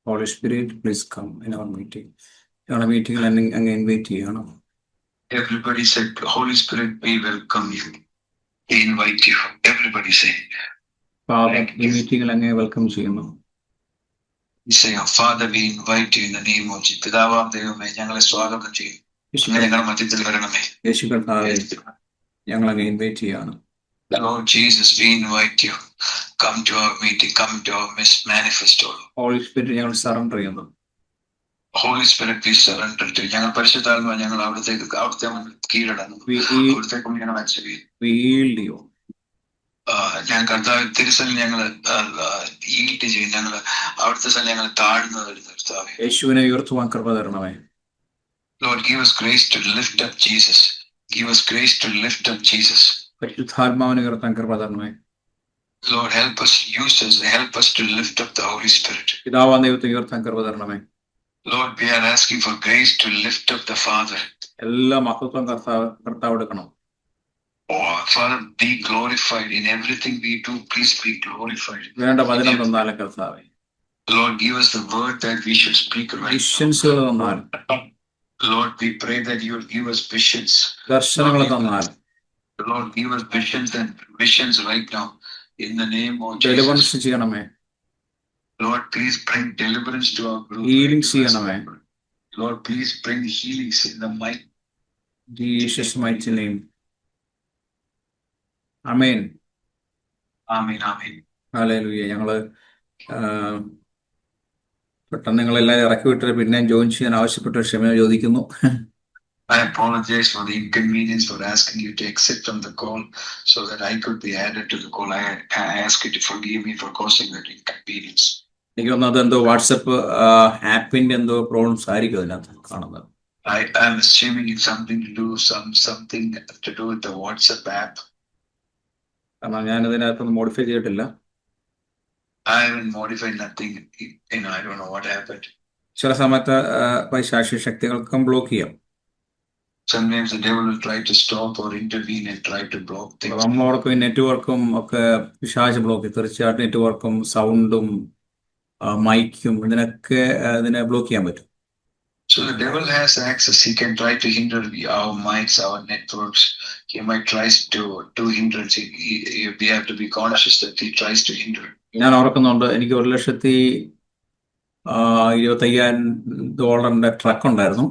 Holy Spirit, please come in our meeting. ഞങ്ങളുടെ മീറ്റിംഗിൽ അങ്ങ് ഇൻവൈറ്റ് ചെയ്യണം. Everybody said, Holy Spirit, we welcome you. We invite you. Everybody say. Father, ഈ മീറ്റിംഗിൽ അങ്ങേ വെൽക്കം ചെയ്യുന്നു. We say, oh, Father, we invite you in the name of Jesus. പിതാവാം ദൈവമേ, ഞങ്ങളെ സ്വാഗതം ചെയ്യും. ഞങ്ങളുടെ മധ്യത്തിൽ വരണമേ. യേശു കർത്താവേ, ഞങ്ങൾ അങ്ങ് ഇൻവൈറ്റ് ചെയ്യാണ്. Lord Jesus, we invite you. Come to our meeting. Come to our manifest. Holy Spirit, ഞങ്ങൾ സറണ്ടർ ചെയ്യുന്നു. Holy Spirit, we surrender to you. ഞങ്ങൾ പരിശുദ്ധാത്മാ, ഞങ്ങൾ അവിടുത്തെ കീഴടങ്ങുന്നു. അവിടുത്തേക്ക് ഞങ്ങൾ അച്ചടിയും. We yield you. ഞാൻ കർത്താവ് തിരുസൽ ഞങ്ങൾ ഈൽഡ് ചെയ്യും. ഞങ്ങൾ അവിടുത്തെ സ്ഥലം ഞങ്ങൾ താഴ്ന്നു വരുന്നു. കർത്താവേ, യേശുവിനെ ഉയർത്തുവാൻ കൃപ തരണമേ. Lord, give us grace to lift up Jesus. Give us grace to lift up Jesus. പരിശുദ്ധാത്മാവിനെ ഉയർത്താൻ കൃപ തരണമേ. Lord, help us, use us, help us to lift up the Holy Spirit. പിതാവാം ദൈവത്തെ ഉയർത്താൻ കൃപ തരണമേ. Lord, we are asking for grace to lift up the Father. എല്ലാ മഹത്വം കർത്താവ് എടുക്കണം. Oh, Father, be glorified in everything we do. Please be glorified. വേണ്ട വചനം തന്നാലും കർത്താവേ. Lord, give us the word that we should speak right now. വിഷൻസുകൾ തന്നാൽ. Lord, we pray that you will give us visions. ദർശനങ്ങൾ തന്നാൽ. Lord, give us visions and visions right now in the name of Jesus. Deliverance ചെയ്യണമേ. Lord, please bring deliverance to our group. Healing ചെയ്യണമേ. Lord, please bring healings in the mighty Jesus' mighty name. Amen. Amen. Amen. Hallelujah. ഞങ്ങള് പെട്ടെന്ന് നിങ്ങളെല്ലാവരും ഇറക്കി വിട്ടിട്ട് പിന്നെ join ചെയ്യാൻ ആവശ്യപ്പെട്ട് ക്ഷമ ചോദിക്കുന്നു. I apologize for the inconvenience for asking you to exit from the call so that I could be added to the call. I ask you to forgive me for causing that inconvenience. എനിക്ക് തോന്നുന്നത് അതെന്തോ WhatsApp ആപ്പിന്റെ എന്തോ problems ആയിരിക്കും അതിനകത്ത് കാണുന്നത്. I am assuming it's something to do with the WhatsApp app. കാരണം ഞാൻ ഇതിനകത്തൊന്നും modify ചെയ്തിട്ടില്ല. I haven't modified nothing. I don't know what happened. ചില സമയത്ത് പൈശാചിക ശക്തികൾക്കും ബ്ലോക്ക് ചെയ്യാം. Sometimes the devil will try to stop or intervene and try to block things. നമ്മളോടൊപ്പം ഈ നെറ്റ്വർക്കും ഒക്കെ പിശാച് ബ്ലോക്ക് ചെയ്യും. തീർച്ചയായിട്ടും നെറ്റ്വർക്കും സൗണ്ടും മൈക്കും ഇതിനൊക്കെ ഇതിനെ ബ്ലോക്ക് ചെയ്യാൻ പറ്റും. So the devil has access. He can try to hinder our mics, our networks. He might try to do hindrance. We have to be conscious that he tries to hinder. ഞാൻ ഓർക്കുന്നുണ്ട്, എനിക്ക് $1,25,000 truck ഉണ്ടായിരുന്നു.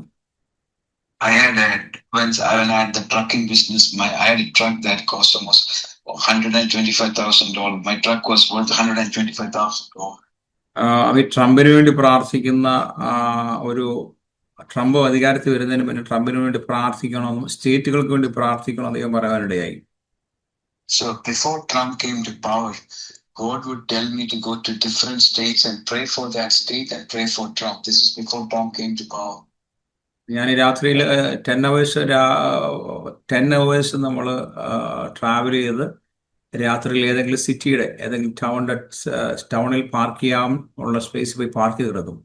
Once I had the trucking business, I had a truck that cost almost $125,000. My truck was worth $125,000. അത് ട്രംപിന് വേണ്ടി പ്രാർത്ഥിക്കുന്ന ഒരു Trump അധികാരത്തിൽ വരുന്നതിന് മുന്നേ ട്രംപിന് വേണ്ടി പ്രാർത്ഥിക്കണമെന്നും സ്റ്റേറ്റുകൾക്ക് വേണ്ടി പ്രാർത്ഥിക്കണം അദ്ദേഹം പറയാനിടയായി. So before Trump came to power, God would tell me to go to different states and pray for that state and pray for Trump. This is before Trump came to power. ഞാൻ രാത്രിയിൽ 10 hours നമ്മൾ travel ചെയ്ത് രാത്രിയിൽ ഏതെങ്കിലും സിറ്റിയുടെ ഏതെങ്കിലും ടൗണിൽ park ചെയ്യാൻ ഉള്ള സ്പേസ് പോയി പാർക്ക് ചെയ്ത് കിടക്കും.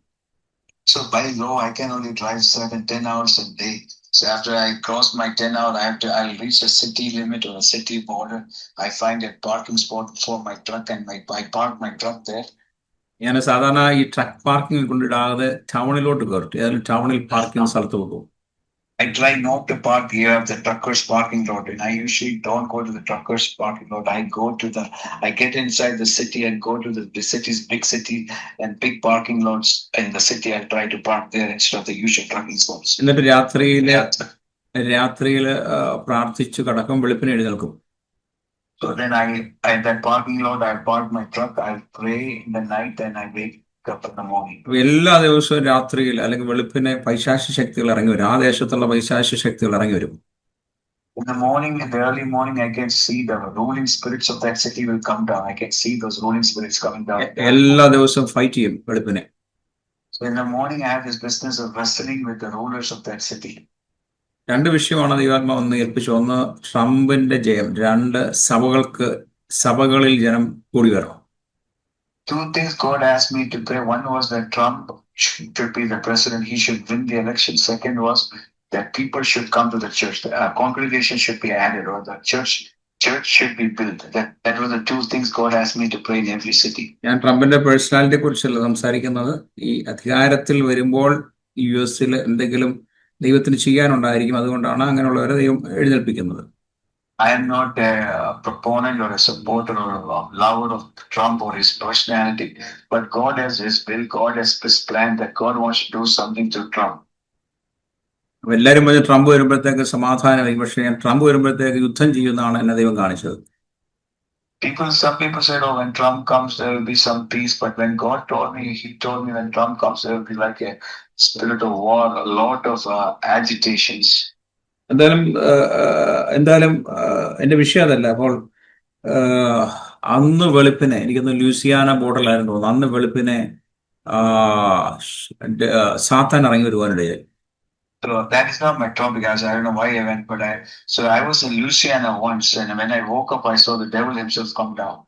So by law, I can only drive 10 hours a day. So after I cross my 10 hour, I'll reach a city limit or a city border. I find a parking spot for my truck and I park my truck there. ഞാൻ സാധാരണ ഈ truck parking കൊണ്ടിടാതെ ടൗണിലോട്ട് കയറും. ഏതായാലും ടൗണിൽ parking സ്ഥലത്ത് പോകും. I try not to park here at the truckers parking lot, and I usually don't go to the truckers parking lot. I get inside the city and go to the city's big city and big parking lots in the city. I try to park there instead of the usual parking spots. എന്നിട്ട് രാത്രിയിൽ പ്രാർത്ഥിച്ചു കടക്കും, വെളുപ്പിനെ എഴുന്നേൽക്കും. So then in that parking lot, I park my truck, I pray in the night, and I wake up in the morning. എല്ലാ ദിവസവും രാത്രിയിൽ അല്ലെങ്കിൽ വെളുപ്പിനെ പൈശാചിക ശക്തികൾ ഇറങ്ങി വരും. ആ ദേശത്തുള്ള പൈശാചിക ശക്തികൾ ഇറങ്ങി വരും. In the early morning, I can see the ruling spirits of that city will come down. I can see those ruling spirits coming down. എല്ലാ ദിവസവും ഫൈറ്റ് ചെയ്യും വെളുപ്പിനെ. So in the morning, I have this business of wrestling with the rulers of that city. 2 വിഷയമാണ് ദൈവാത്മാവ് ഒന്ന് ഏൽപ്പിച്ചു. ഒന്ന് ട്രംപിന്റെ ജയം, 2 സഭകളിൽ ജനം കൂടി വരണം. 2 things God asked me to pray. One was that Trump should be the president. He should win the election. Second was that people should come to the church. The congregation should be added, or the church church should be built. That were the two things God asked me to pray in every city. ഞാൻ ട്രംപിന്റെ പേഴ്സണാലിറ്റിയെ കുറിച്ചല്ല സംസാരിക്കുന്നത്. ഈ അധികാരത്തിൽ വരുമ്പോൾ US എന്തെങ്കിലും ദൈവത്തിന് ചെയ്യാനുണ്ടായിരിക്കും. അതുകൊണ്ടാണ് അങ്ങനെയുള്ളവരെ ദൈവം എഴുന്നേൽപ്പിക്കുന്നത്. I am not a proponent or a supporter or a lover of Trump or his personality, but God has his will, God has his plan that God wants to do something through Trump. എല്ലാവരും പറഞ്ഞ് Trump വരുമ്പോഴത്തേക്ക് സമാധാനമായി, പക്ഷേ ഞാൻ Trump വരുമ്പോഴത്തേക്ക് യുദ്ധം ചെയ്യുന്നതാണ് എന്നെ ദൈവം കാണിച്ചത്. Some people said, oh, when Trump comes, there will be some peace. But when God told me, he told me when Trump comes, there will be like a spirit of war, a lot of agitations. എന്തായാലും എന്റെ വിഷയം അതല്ല. അപ്പോൾ അന്ന് വെളുപ്പിനെ, എനിക്കൊന്ന് Louisiana ബോർഡറിലായിരുന്നു തോന്നുന്നു, അന്ന് വെളുപ്പിനെ സാത്താൻ ഇറങ്ങി വരുവാനിടയായി. So that is not my topic, as I don't know why I went, but I was in Louisiana once, and when I woke up, I saw the devil himself come down.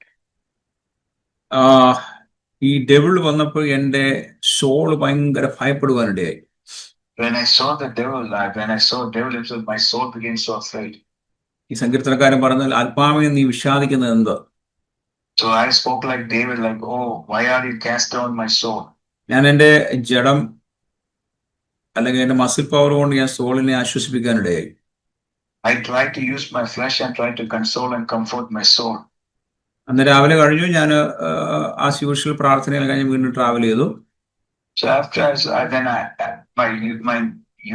ഈ devil വന്നപ്പോൾ എന്റെ soul ഭയങ്കര ഭയപ്പെടുവാനിടയായി. When I saw the devil, when I saw devil himself, my soul became so afraid. ഈ സങ്കീർത്തനക്കാരൻ പറഞ്ഞാൽ, ആത്മാവിനെ നീ വിഷാദിക്കുന്നത് എന്തോ? So I spoke like David, like, oh, why are you cast down my soul? ഞാൻ എന്റെ ജഡം അല്ലെങ്കിൽ എന്റെ മസിൽ പവർ കൊണ്ട് ഞാൻ സോളിനെ ആശ്വസിപ്പിക്കാനിടയായി. I tried to use my flesh and tried to console and comfort my soul. അന്ന് രാവിലെ കഴിഞ്ഞു, ഞാൻ ആസ് യൂഷ്വൽ പ്രാർത്ഥനകൾ കഴിഞ്ഞ് വീണ്ടും ട്രാവൽ ചെയ്തു. So after my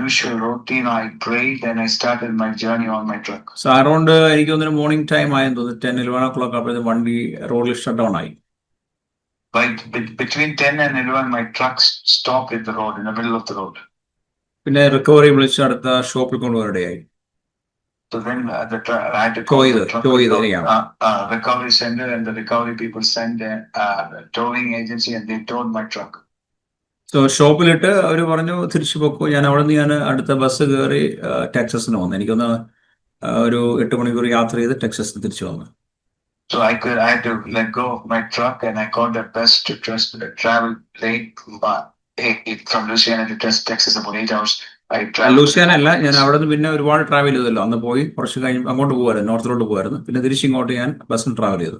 usual routine, I prayed and I started my journey on my truck. So around എനിക്ക് തോന്നുന്നു മോർണിംഗ് ടൈം ആയെന്ന് തോന്നുന്നു, 10-11 o'clock ആയപ്പോൾ വണ്ടി റോഡിൽ ഷട്ട് ഡൗൺ ആയി. Between 10 and 11, my truck stopped in the road, in the middle of the road. പിന്നെ recovery വിളിച്ച് അടുത്ത ഷോപ്പിൽ കൊണ്ടുപോകാനിടയായി. So then I had to call the recovery center, and the recovery people sent a towing agency, and they towed my truck. So ഷോപ്പിലിട്ട് അവർ പറഞ്ഞു തിരിച്ചു പോക്കോ. ഞാൻ അവിടെ നിന്ന് ഞാൻ അടുത്ത ബസ് കയറി ടെക്സസിന് വന്നു. എനിക്കൊന്ന് ഒരു 8 മണിക്കൂർ യാത്ര ചെയ്ത് ടെക്സസിന് തിരിച്ചു വന്നു. So I had to let go of my truck, and I called the bus to travel late from Louisiana to Texas, about 8 hours. Louisiana അല്ല, ഞാൻ അവിടെ നിന്ന് പിന്നെ ഒരുപാട് ട്രാവൽ ചെയ്തല്ലോ. അന്ന് പോയി കുറച്ച് കഴിഞ്ഞ് അങ്ങോട്ട് പോകുമായിരുന്നു, നോർത്തിലോട്ട് പോകുമായിരുന്നു. പിന്നെ തിരിച്ചിങ്ങോട്ട് ഞാൻ ബസ്സിൽ ട്രാവൽ ചെയ്തു.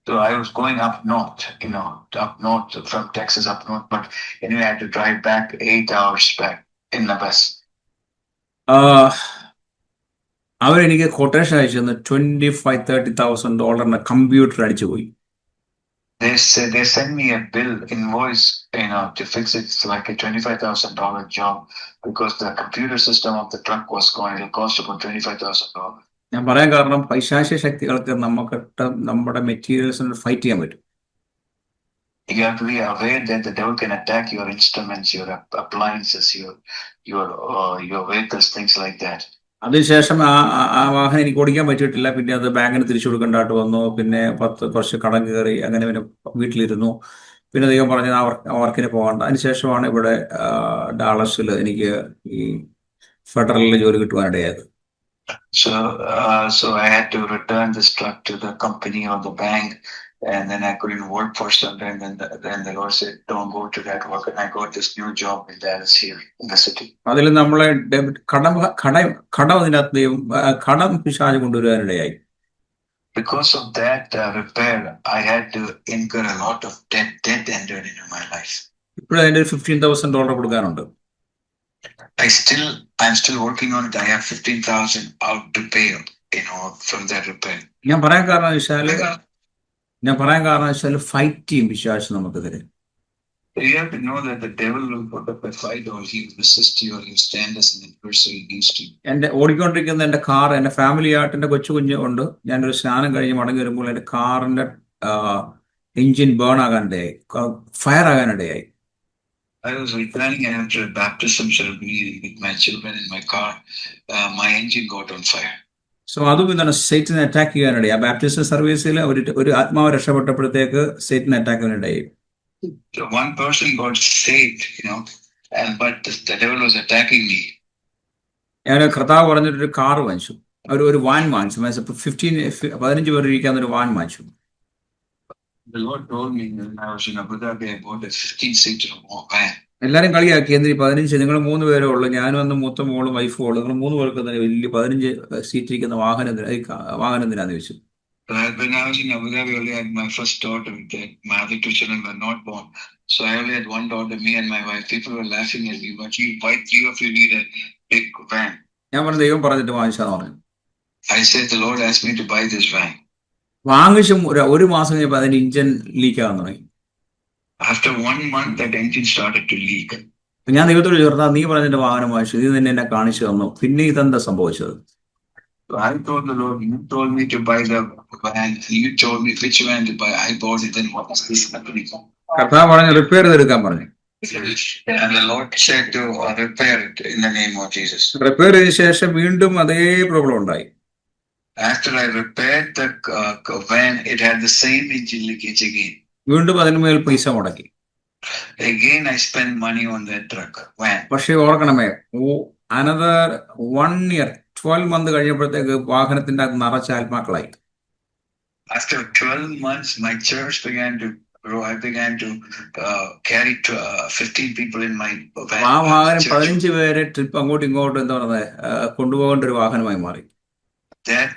So I was going up north, up north from Texas up north. But anyway, I had to drive back 8 hours back in the bus. അവരെനിക്ക് കൊട്ടേഷൻ അയച്ചു തന്നു. $25,000-30,000 കമ്പ്യൂട്ടർ അടിച്ചു പോയി. They sent me a bill invoice, to fix it. It's like a $25,000 job because the computer system of the truck was gone. It cost about $25,000. ഞാൻ പറയാൻ കാരണം, പൈശാചിക ശക്തികൾക്ക് നമ്മുടെ മെറ്റീരിയൽസിന് ഫൈറ്റ് ചെയ്യാൻ പറ്റും. You have to be aware that the devil can attack your instruments, your appliances, your vehicles, things like that. അതിനുശേഷം ആ വാഹനം എനിക്ക് ഓടിക്കാൻ പറ്റിയിട്ടില്ല. പിന്നെ അത് ബാങ്കിന് തിരിച്ചു കൊടുക്കേണ്ടതായിട്ട് വന്നു. പിന്നെ കുറച്ച് കടം കയറി, അങ്ങനെ പിന്നെ വീട്ടിലിരുന്നു. പിന്നെ ദൈവം പറഞ്ഞ ആ വർക്കിന് പോകണ്ട. അതിനുശേഷമാണ് ഇവിടെ ഡാളസിൽ എനിക്ക് ഈ ഫെഡറലിൽ ജോലി കിട്ടുവാനിടയായത്. So I had to return this truck to the company or the bank, and then I couldn't work for some time. Then the Lord said, don't go to that work, and I got this new job in Dallas here in the city. അതിൽ നമ്മളെ കടം പിശാച് കൊണ്ടുവരാനിടയായി. Because of that repair, I had to incur a lot of debt entered into my life. ഇപ്പോഴും അതിന്റെ $15,000 കൊടുക്കാനുണ്ട്. I'm still working on it. I have $15,000 out to pay, from that repair. ഞാൻ പറയാൻ കാരണം വെച്ചാൽ ഫൈറ്റ് ചെയ്യും പിശാച് നമുക്കെതിരെ. You have to know that the devil will put up a fight, or he will resist you, or he will stand as an adversary against you. എന്റെ ഓടിക്കൊണ്ടിരിക്കുന്ന എന്റെ കാർ, എന്റെ ഫാമിലി ആയിട്ട് എന്റെ കൊച്ചു ഉണ്ട്. ഞാനൊരു സ്നാനം കഴിഞ്ഞ് മടങ്ങി വരുമ്പോൾ എന്റെ കാറിന്റെ എഞ്ചിൻ ബേൺ ആകാനിടയായി, ഫയർ ആകാനിടയായി. I was returning after a baptism ceremony with my children in my car. My engine got on fire. So അതും ഇതാണ് സേറ്റൻ അറ്റാക്ക് ചെയ്യാനിടയായി. ആ ബാപ്റ്റിസം സർവീസിൽ ഒരു ആത്മാവ് രക്ഷപ്പെട്ടപ്പോഴത്തേക്ക് സേറ്റൻ അറ്റാക്ക് ചെയ്യാനിടയായി. One person got saved, but the devil was attacking me. ഞാൻ കർത്താവ് പറഞ്ഞിട്ടൊരു കാർ വാങ്ങിച്ചു, ഒരു വാൻ വാങ്ങിച്ചു. 15 പേർ ഇരിക്കാവുന്ന ഒരു വാൻ വാങ്ങിച്ചു. The Lord told me when I was in Abu Dhabi, I bought a 15-seater van. എല്ലാരും കളിയാക്കി. എന്തിന് 15? നിങ്ങൾ 3 പേരേ ഉള്ളൂ, ഞാനും അന്ന് മൂത്ത മോളും വൈഫും ഉള്ളു, നിങ്ങൾ 3 പേർക്ക് തന്നെ വലിയ 15 സീറ്റ് ഇരിക്കുന്ന വാഹനം വാഹനം എന്തിനാന്ന് ചോദിച്ചു. When I was in Abu Dhabi, I only had my first daughter. My other 2 children were not born. So I only had one daughter, me and my wife. People were laughing at me, but why three of you need a big van? ഞാൻ പറഞ്ഞു ദൈവം പറഞ്ഞിട്ട് വാങ്ങിച്ചാന്ന് പറഞ്ഞു. I said the Lord asked me to buy this van. വാങ്ങിച്ചും ഒരു മാസം കഴിഞ്ഞപ്പോൾ അതിന്റെ ഇഞ്ചൻ leak ആകാൻ തുടങ്ങി. After 1 month, that engine started to leak. ഞാൻ ദൈവത്തോട് ചോദിച്ചാ, നീ പറഞ്ഞിട്ട് വാഹനം വാങ്ങിച്ചു, ഇത് തന്നെ എന്നെ കാണിച്ചു തന്നു, പിന്നെ ഇതെന്താ സംഭവിച്ചത്? So I told the Lord, you told me to buy the van, you told me which van to buy. I bought it, then what is this happening? കർത്താവ് പറഞ്ഞു റിപ്പയർ ചെയ്തെടുക്കാൻ പറഞ്ഞു. And the Lord said to repair it in the name of Jesus. Repair ചെയ്ത ശേഷം വീണ്ടും അതേ problem ഉണ്ടായി. After I repaired the van, it had the same engine leakage again. വീണ്ടും അതിന്മേൽ പൈസ മുടക്കി. Again, I spent money on that truck van. പക്ഷേ ഓർക്കണമേ, അനദർ 1 year 12 months കഴിഞ്ഞപ്പോഴത്തേക്ക് വാഹനത്തിന്റെ അകത്ത് നിറച്ച ആത്മാക്കളായി. After 12 months, my church began to grow. I began to carry 15 people in my van. ആ വാഹനം 15 പേരെ ട്രിപ്പ് അങ്ങോട്ടും ഇങ്ങോട്ടും എന്താ പറയുന്നത് കൊണ്ടുപോകേണ്ട ഒരു വാഹനമായി മാറി. That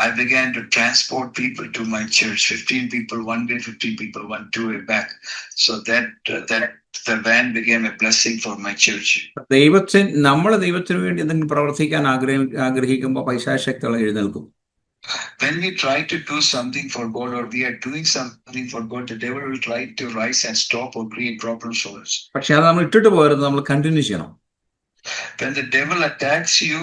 I began to transport people to my church. 15 people one way, 15 people 2 way back. So that the van became a blessing for my church. നമ്മൾ ദൈവത്തിന് വേണ്ടി എന്തെങ്കിലും പ്രവർത്തിക്കാൻ ആഗ്രഹിക്കുമ്പോൾ പൈശാചികശക്തികൾ എഴുന്നേൽക്കും. When we try to do something for God, or we are doing something for God, the devil will try to rise and stop or create problems for us. പക്ഷെ അത് നമ്മൾ ഇട്ടിട്ട് പോരുത്, നമ്മൾ കണ്ടിന്യൂ ചെയ്യണം. When the devil attacks you,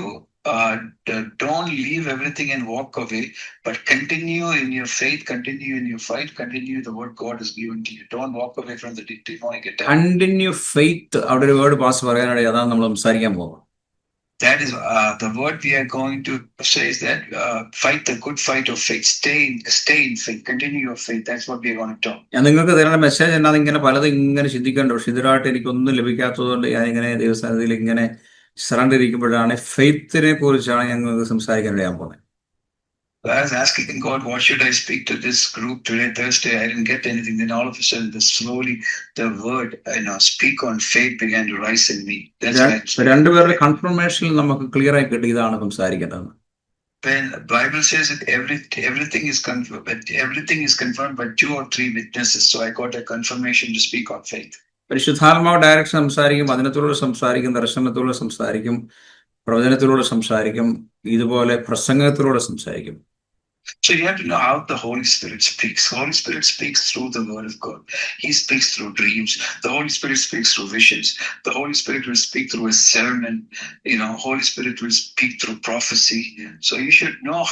don't leave everything and walk away, but continue in your faith, continue in your fight, continue the word God has given to you. Don't walk away from the demonic attack. Continue faith, അവിടെ ഒരു word pass പറയാനായി അതാണ് നമ്മൾ സംസാരിക്കാൻ പോകുന്നത്. That is the word we are going to say is that fight the good fight of faith. Stay in faith. Continue your faith. That's what we are going to talk. ഞാൻ നിങ്ങൾക്ക് തരുന്ന message എന്നാണ് ഇങ്ങനെ പലതും ഇങ്ങനെ ചിന്തിക്കേണ്ട. പക്ഷെ ഇതിനായിട്ട് എനിക്കൊന്നും ലഭിക്കാത്തതുകൊണ്ട് ഞാൻ ഇങ്ങനെ ദൈവസ്ഥാനത്തിൽ ഇങ്ങനെ സറണ്ടർ ഇരിക്കുമ്പോഴാണ് ഫെയ്ത്തിനെ കുറിച്ചാണ് ഞങ്ങൾക്ക് സംസാരിക്കാൻ ഇടയാൻ പോകുന്നത്. I was asking God, what should I speak to this group today, Thursday? I didn't get anything. Then all of a sudden, slowly the word, speak on faith began to rise in me. രണ്ടുപേരുടെ കൺഫർമേഷനിൽ നമുക്ക് clear ആയി കിട്ടി ഇതാണ് സംസാരിക്കേണ്ടത്. When the Bible says that everything is confirmed, but everything is confirmed by 2 or 3 witnesses. So I got a confirmation to speak on faith. പരിശുദ്ധാത്മാവ് direction സംസാരിക്കും, വചനത്തിലൂടെ സംസാരിക്കും, ദർശനത്തിലൂടെ സംസാരിക്കും, പ്രവചനത്തിലൂടെ സംസാരിക്കും, ഇതുപോലെ പ്രസംഗത്തിലൂടെ സംസാരിക്കും. So you have to know how the Holy Spirit speaks. The Holy Spirit speaks through the Word of God. He speaks through dreams. The Holy Spirit speaks through visions. The Holy Spirit will speak through a sermon. Holy Spirit will speak through prophecy. So you should know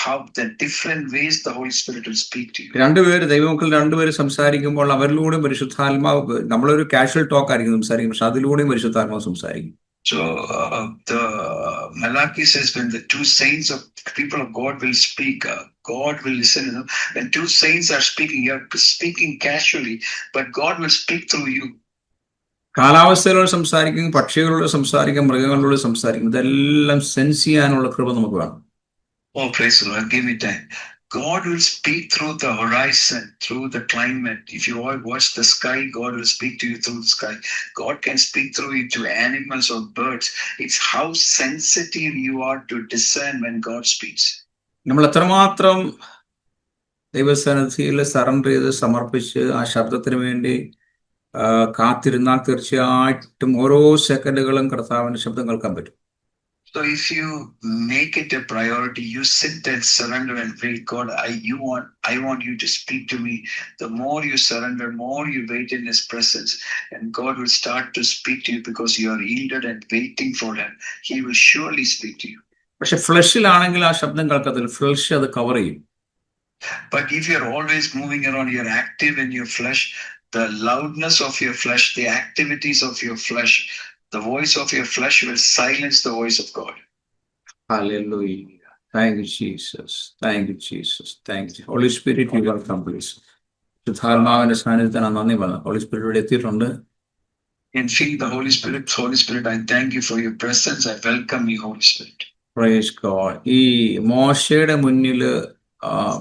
how the different ways the Holy Spirit will speak to you. രണ്ടുപേര് സംസാരിക്കുമ്പോൾ അവരിലൂടെ പരിശുദ്ധാത്മാവ്, നമ്മളൊരു casual talk ആയിരിക്കും സംസാരിക്കും, പക്ഷെ അതിലൂടെയും പരിശുദ്ധാത്മാവ് സംസാരിക്കും. So the Malachi says when the 2 saints of people of God will speak, God will listen. When 2 saints are speaking, you're speaking casually, but God will speak through you. കാലാവസ്ഥയിലൂടെ സംസാരിക്കും, പക്ഷികളോട് സംസാരിക്കും, മൃഗങ്ങളോട് സംസാരിക്കും. ഇതെല്ലാം sense ചെയ്യാനുള്ള കൃപ നമുക്ക് വേണം. Oh, praise the Lord. Give me time. God will speak through the horizon, through the climate. If you all watch the sky, God will speak to you through the sky. God can speak through you to animals or birds. It's how sensitive you are to discern when God speaks. നമ്മൾ എത്രമാത്രം ദൈവസന്നിധിയിൽ surrender ചെയ്ത് സമർപ്പിച്ച് ആ ശബ്ദത്തിന് വേണ്ടി കാത്തിരുന്നാൽ തീർച്ചയായിട്ടും ഓരോ സെക്കൻഡുകളും കർത്താവിന്റെ ശബ്ദം കേൾക്കാൻ പറ്റും. So if you make it a priority, you sit and surrender and pray, God, I want you to speak to me. The more you surrender, more you wait in His presence, and God will start to speak to you because you are yielded and waiting for Him. He will surely speak to you. പക്ഷെ ഫ്ലഷിലാണെങ്കിൽ ആ ശബ്ദം കേൾക്കത്തില്ല, flush അത് cover ചെയ്യും. But if you're always moving around, you're active in your flesh, the loudness of your flesh, the activities of your flesh, the voice of your flesh will silence the voice of God. Hallelujah. Thank you, Jesus. Thank you, Jesus. Thank you. Holy Spirit, you are complete. ശുദ്ധാത്മാവിന്റെ സാന്നിധ്യത്തിന് നന്ദി പറഞ്ഞു. Holy spirit ഇവിടെ എത്തിയിട്ടുണ്ട്. And feel the Holy Spirit. Holy Spirit, I thank you for your presence. I welcome you, Holy Spirit. Praise God. ഈ മോശയുടെ മുന്നിൽ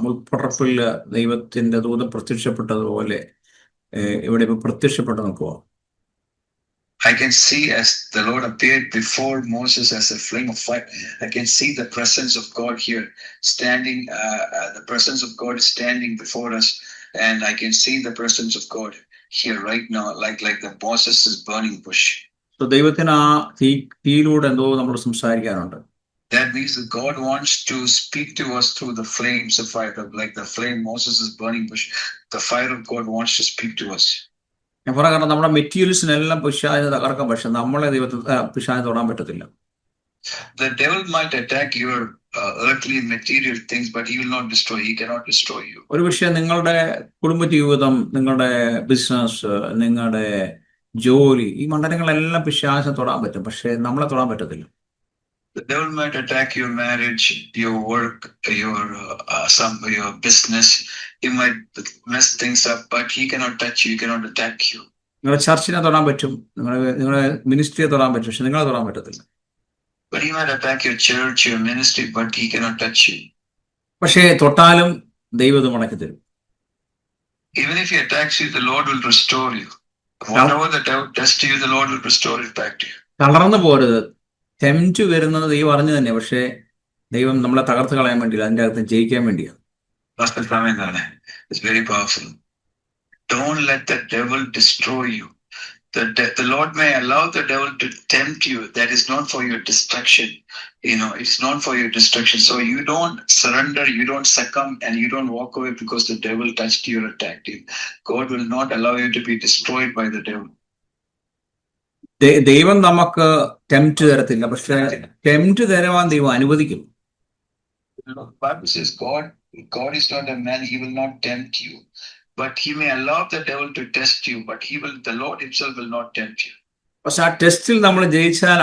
മുൾപ്പടർപ്പിൽ ദൈവത്തിന്റെ ദൂതൻ പ്രത്യക്ഷപ്പെട്ടതുപോലെ ഇവിടെ ഇപ്പൊ പ്രത്യക്ഷപ്പെട്ടു നിൽക്കുക. I can see as the Lord appeared before Moses as a flame of fire. I can see the presence of God here standing. The presence of God is standing before us, and I can see the presence of God here right now, like the Moses is burning bush. So ദൈവത്തിന് ആ തീയിലൂടെ എന്തോ നമ്മളോട് സംസാരിക്കാനുണ്ട്. That means that God wants to speak to us through the flames of fire, like the flame Moses is burning bush. The fire of God wants to speak to us. ഞാൻ പറയാം, കാരണം നമ്മുടെ മെറ്റീരിയൽസിനെല്ലാം പിശാചിനെ തകർക്കാം, പക്ഷെ നമ്മളെ പിശാചിനെ തൊടാൻ പറ്റത്തില്ല. The devil might attack your earthly material things, but he will not destroy. He cannot destroy you. ഒരു പക്ഷേ നിങ്ങളുടെ കുടുംബജീവിതം, നിങ്ങളുടെ ബിസിനസ്, നിങ്ങളുടെ ജോലി, ഈ മണ്ഡലങ്ങളെല്ലാം പിശാചിനെ തൊടാൻ പറ്റും, പക്ഷെ നമ്മളെ തൊടാൻ പറ്റത്തില്ല. The devil might attack your marriage, your work, your business. He might mess things up, but he cannot touch you. He cannot attack you. നിങ്ങളുടെ ചർച്ചിനെ തൊടാൻ പറ്റും, നിങ്ങളുടെ മിനിസ്ട്രിയെ തൊടാൻ പറ്റും, പക്ഷെ നിങ്ങളെ തൊടാൻ പറ്റത്തില്ല. But he might attack your church, your ministry, but he cannot touch you. പക്ഷേ തൊട്ടാലും ദൈവം ഇത് മടക്കി തരും. Even if he attacks you, the Lord will restore you. Whatever the devil does to you, the Lord will restore it back to you. തളർന്നു പോരുത്. Tempt വരുന്നത് ദൈവം അറിഞ്ഞു തന്നെ, പക്ഷേ ദൈവം നമ്മളെ തകർത്ത് കളയാൻ വേണ്ടിയില്ല, അതിൻ്റെ അകത്ത് ജയിക്കാൻ വേണ്ടിയാണ്. It's very powerful. Don't let the devil destroy you. The Lord may allow the devil to tempt you. That is not for your destruction. It's not for your destruction. So you don't surrender, you don't succumb, and you don't walk away because the devil touched you or attacked you. God will not allow you to be destroyed by the devil. ദൈവം നമുക്ക് tempt തരത്തില്ല, പക്ഷെ tempt തരുവാൻ ദൈവം അനുവദിക്കും. The Bible says God is not a man, he will not tempt you. But he may allow the devil to test you, but the Lord himself will not tempt you. പക്ഷെ ആ ടെസ്റ്റിൽ നമ്മൾ ജയിച്ചാൽ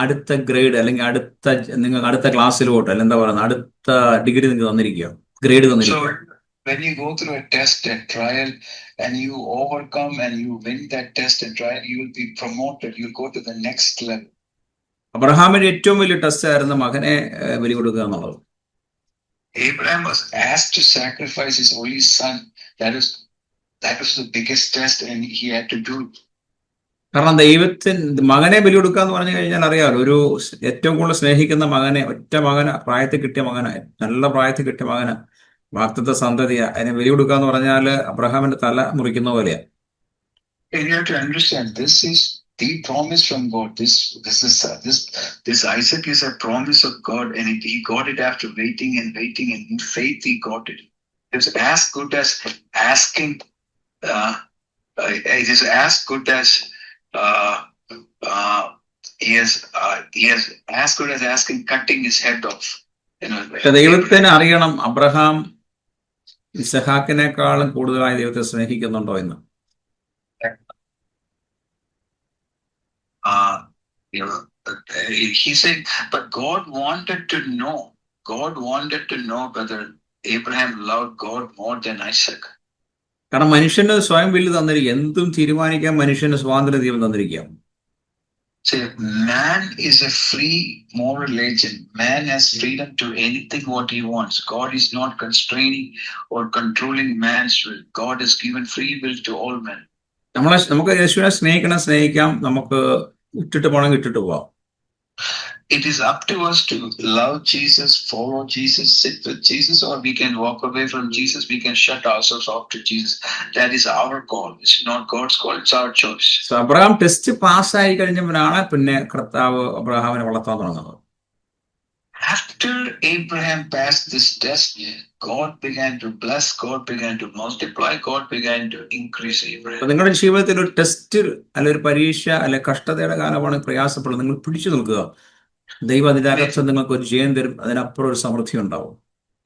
അടുത്ത grade, അല്ലെങ്കിൽ നിങ്ങൾക്ക് അടുത്ത ക്ലാസ്സിലോട്ട്, അല്ലെങ്കിൽ എന്താ പറയുന്നത്, അടുത്ത ഡിഗ്രി നിങ്ങൾക്ക് തന്നിരിക്കുക, grade തന്നിരിക്കുക. So when you go through a test and trial and you overcome and you win that test and trial, you will be promoted. You'll go to the next level. അബ്രഹാമിന്റെ ഏറ്റവും വലിയ test ആയിരുന്നു മകനെ ബലി കൊടുക്കുക എന്നുള്ളത്. Abraham was asked to sacrifice his only son. That was the biggest test, and he had to do it. കാരണം മകനെ ബലി കൊടുക്കുക എന്ന് പറഞ്ഞു കഴിഞ്ഞാൽ അറിയാമല്ലോ, ഒരു ഏറ്റവും കൂടുതൽ സ്നേഹിക്കുന്ന മകനെ, ഒറ്റ മകന്, പ്രായത്തിൽ കിട്ടിയ മകന്, നല്ല പ്രായത്തിൽ കിട്ടിയ മകന്, വാഗ്ദത്ത സന്തതിയ, അതിനെ ബലി കൊടുക്കുക എന്ന് പറഞ്ഞാൽ അബ്രഹാമിന്റെ തല മുറിക്കുന്ന പോലെയാണ്. And you have to understand, this is the promise from God. This Isaac is a promise of God, and he got it after waiting, and in faith he got it. It's as good as asking. It is as good as he has as good as asking cutting his head off. ദൈവത്തിന് അറിയണം Abraham ഇസഹാക്കിനേക്കാളും കൂടുതലായി ദൈവത്തെ സ്നേഹിക്കുന്നുണ്ടോ എന്ന്. He said, but God wanted to know whether Abraham loved God more than Isaac. കാരണം മനുഷ്യന് സ്വയം വില്ല് തന്നിരിക്കുക, എന്തും തീരുമാനിക്കാൻ മനുഷ്യന് സ്വാതന്ത്ര്യം ദൈവം തന്നിരിക്കാം. See, man is a free moral agent. Man has freedom to anything what he wants. God is not constraining or controlling man's will. God has given free will to all men. നമുക്ക് യേശുവിനെ സ്നേഹിക്കാം, നമുക്ക് ഇട്ടിട്ട് പോകണം, ഇട്ടിട്ട് പോവാം. It is up to us to love Jesus, follow Jesus, sit with Jesus, or we can walk away from Jesus. We can shut ourselves off to Jesus. That is our call. It's not God's call. It's our choice. So Abraham test പാസ്സായി കഴിഞ്ഞപ്പോഴാണ് പിന്നെ കർത്താവ് അബ്രഹാമിനെ വളർത്താൻ തുടങ്ങുന്നത്. After Abraham passed this test, God began to bless, God began to multiply, God began to increase Abraham. നിങ്ങളുടെ ജീവിതത്തിൽ ഒരു ടെസ്റ്റ്, അല്ലെ ഒരു പരീക്ഷ, അല്ലെ കഷ്ടതയുടെ കാലമാണ് പ്രയാസപ്പെടുന്നത്, നിങ്ങൾ പിടിച്ചു നിൽക്കുക. ദൈവം അതിന്റെ അകത്ത് നിങ്ങൾക്ക് ഒരു ജയം തരും, അതിനപ്പുറം ഒരു സമൃദ്ധി ഉണ്ടാവും.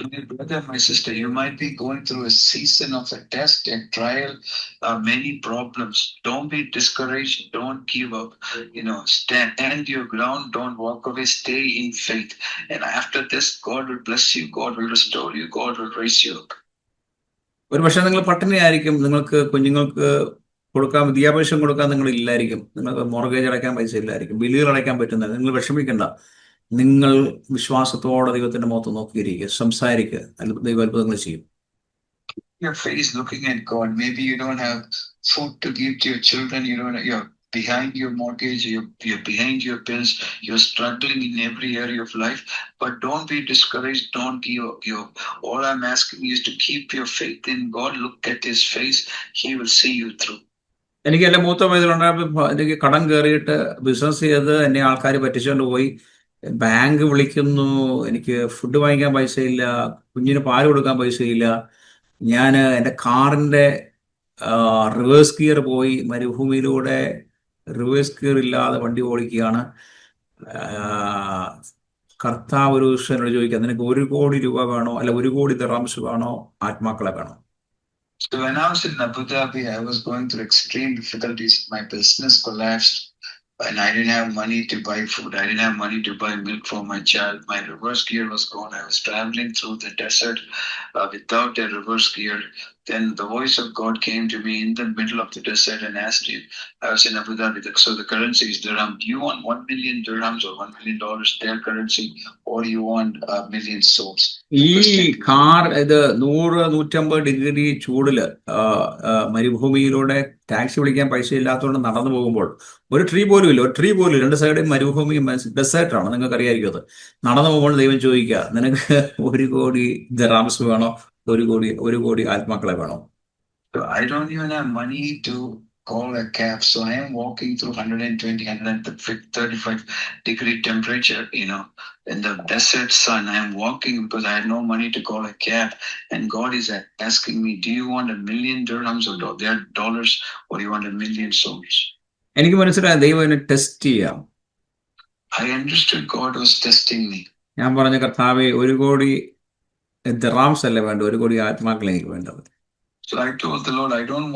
My brother, my sister, you might be going through a season of a test and trial, many problems. Don't be discouraged. Don't give up. Stand your ground. Don't walk away. Stay in faith. And after this, God will bless you. God will restore you. God will raise you up. ഒരു പക്ഷേ നിങ്ങൾ പട്ടിണിയായിരിക്കും, നിങ്ങൾക്ക് കുഞ്ഞുങ്ങൾക്ക് വിദ്യാഭ്യാസം കൊടുക്കാൻ നിങ്ങളില്ലായിരിക്കും, നിങ്ങൾക്ക് mortgage അടയ്ക്കാൻ പൈസ ഇല്ലായിരിക്കും, ബില്ലുകൾ അടയ്ക്കാൻ പറ്റുന്നില്ല. നിങ്ങൾ വിഷമിക്കണ്ട. നിങ്ങൾ വിശ്വാസത്തോടെ ദൈവത്തിന്റെ മുഖത്ത് നോക്കിയിരിക്കുക, സംസാരിക്കുക, ദൈവ അത്ഭുതങ്ങൾ ചെയ്യും. Your face looking at God. Maybe you don't have food to give to your children. Your behind your mortgage, you're behind your bills, you're struggling in every area of life, but don't be discouraged, don't give up. All I'm asking you is to keep your faith in God, look at His face, He will see you through. എനിക്ക് എൻ്റെ മൂത്ത വയതിലുണ്ടായപ്പോൾ എനിക്ക് കടം കയറിയിട്ട് business ചെയ്ത് എന്നെ ആൾക്കാർ പറ്റിച്ചുകൊണ്ട് പോയി. ബാങ്ക് വിളിക്കുന്നു, എനിക്ക് ഫുഡ് വാങ്ങിക്കാൻ പൈസയില്ല, കുഞ്ഞിന് പാല് കൊടുക്കാൻ പൈസയില്ല. ഞാൻ എൻ്റെ കാറിൻ്റെ റിവേഴ്സ് ഗിയർ പോയി, മരുഭൂമിയിലൂടെ റിവേഴ്സ് ഗിയർ ഇല്ലാതെ വണ്ടി ഓടിക്കുകയാണ്. കർത്താവ് ഒരു ദിവസം എന്നോട് ചോദിക്കുക, നിനക്ക് 1 കോടി രൂപ വേണോ, അല്ല 1 കോടി ദിർഹംസ് വേണോ, ആത്മാക്കളെ വേണോ? So when I was in Abu Dhabi, I was going through extreme difficulties. My business collapsed and I didn't have money to buy food. I didn't have money to buy milk for my child. My reverse gear was gone. I was traveling through the desert without a reverse gear. Then the voice of God came to me in the middle of the desert and asked me, I was in Abu Dhabi, so the currency is dirham. Do you want 1 million dirhams or $1 million their currency, or you want 1 million souls? ഈ car ഇത് 100-150 degree ചൂടില് മരുഭൂമിയിലൂടെ taxi വിളിക്കാൻ പൈസ ഇല്ലാത്തതുകൊണ്ട് നടന്നു പോകുമ്പോൾ ഒരു tree പോലും ഇല്ല, 2 സൈഡും മരുഭൂമി ഡെസേർട്ടാണ്, നിങ്ങൾക്ക് അറിയാമായിരിക്കും. അത് നടന്നു പോകുമ്പോൾ ദൈവം ചോദിക്കുക, നിനക്ക് 1 കോടി ദിർഹംസ് വേണോ, 1 കോടി ആത്മാക്കളെ വേണോ? So I don't even have money to call a cab. So I am walking through 120, 135 degree temperature, in the desert sun. I am walking because I had no money to call a cab. And God is asking me, do you want 1 million dirhams or dollars, or you want 1 million souls? എനിക്ക് മനസ്സിലായി, ദൈവം എന്നെ test ചെയ്യാം. I understood God was testing me. ഞാൻ പറഞ്ഞ, കർത്താവേ, 1 കോടി dirhams അല്ലേ വേണ്ട, 1 കോടി ആത്മാക്കളെ എനിക്ക് വേണ്ടത്. So I told the Lord, I don't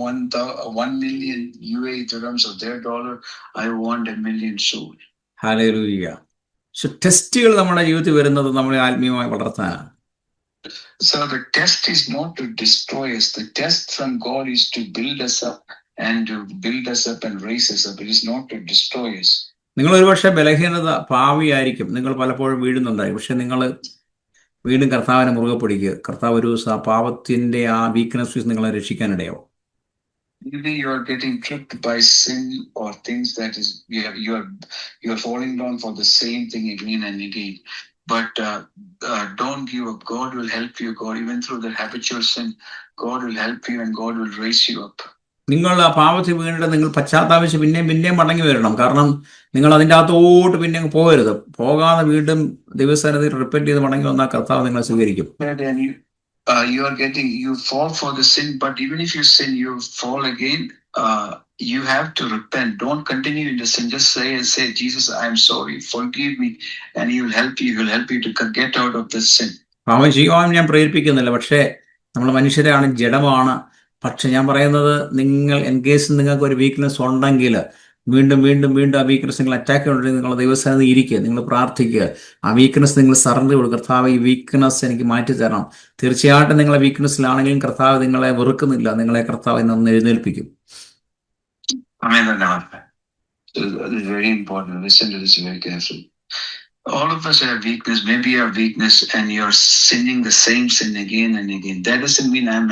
want 1 million UAE dirhams or their dollar. I want 1 million souls. Hallelujah. So ടെസ്റ്റുകൾ നമ്മുടെ ജീവിതത്തിൽ വരുന്നത് നമ്മളെ ആത്മീയമായി വളർത്താനാണ്. So the test is not to destroy us. The test from God is to build us up and raise us up. It is not to destroy us. നിങ്ങൾ ഒരുപക്ഷെ ബലഹീനത പാവിയായിരിക്കും, നിങ്ങൾ പലപ്പോഴും വീഴുന്നുണ്ടായി. പക്ഷെ നിങ്ങൾ വീണ്ടും കർത്താവിനെ മുറുകെ പിടിക്കുക. കർത്താവ് ഒരു ദിവസം ആ പാപത്തിന്റെ ആ വീക്ക്നെസ് നിങ്ങളെ രക്ഷിക്കാനിടയാവും. Maybe you are getting tripped by sin or things that is you are falling down for the same thing again and again. But don't give up. God will help you. God, even through the habitual sin, God will help you and God will raise you up. നിങ്ങൾ ആ പാപത്തിൽ വീണിട്ട് നിങ്ങൾ പശ്ചാത്താപിച്ച് പിന്നെയും മടങ്ങി വരണം. കാരണം നിങ്ങൾ അതിൻ്റെ അകത്തോട്ട് പിന്നെ പോകരുത്. പോകാതെ വീണ്ടും ദൈവസന്നിധിയിൽ റിപ്പന്റ് ചെയ്ത് മടങ്ങി വന്നാൽ കർത്താവ് നിങ്ങളെ സ്വീകരിക്കും. You fall for the sin, but even if you sin, you fall again. You have to repent. Don't continue in the sin. Just say, Jesus, I am sorry. Forgive me, and He will help you. He will help you to get out of the sin. പാപം ചെയ്യുവാൻ ഞാൻ പ്രേരിപ്പിക്കുന്നില്ല, പക്ഷേ നമ്മൾ മനുഷ്യരാണ്, ജഡമാണ്. പക്ഷെ ഞാൻ പറയുന്നത്, നിങ്ങൾ എൻകേസ് നിങ്ങൾക്ക് ഒരു വീക്ക്നെസ് ഉണ്ടെങ്കിൽ വീണ്ടും ആ വീക്ക്നെസ് നിങ്ങൾ അറ്റാക്ക് ഉണ്ടെങ്കിൽ നിങ്ങൾ ദൈവസന്നിധിയിൽ ഇരിക്കുക, നിങ്ങൾ പ്രാർത്ഥിക്കുക. ആ വീക്ക്നെസ് നിങ്ങൾ സറണ്ടർ കൊടുക്കുക. കർത്താവ്, ഈ വീക്ക്നെസ് എനിക്ക് മാറ്റി തരണം. തീർച്ചയായിട്ടും നിങ്ങളെ വീക്ക്നെസ്സിലാണെങ്കിലും കർത്താവ് നിങ്ങളെ വെറുക്കുന്നില്ല, നിങ്ങളെ കർത്താവ് ഇന്ന് എഴുന്നേൽപ്പിക്കും. This is very important. Listen to this very carefully. All of us have weakness. Maybe you have weakness and you're sinning the same sin again and again. That doesn't mean I'm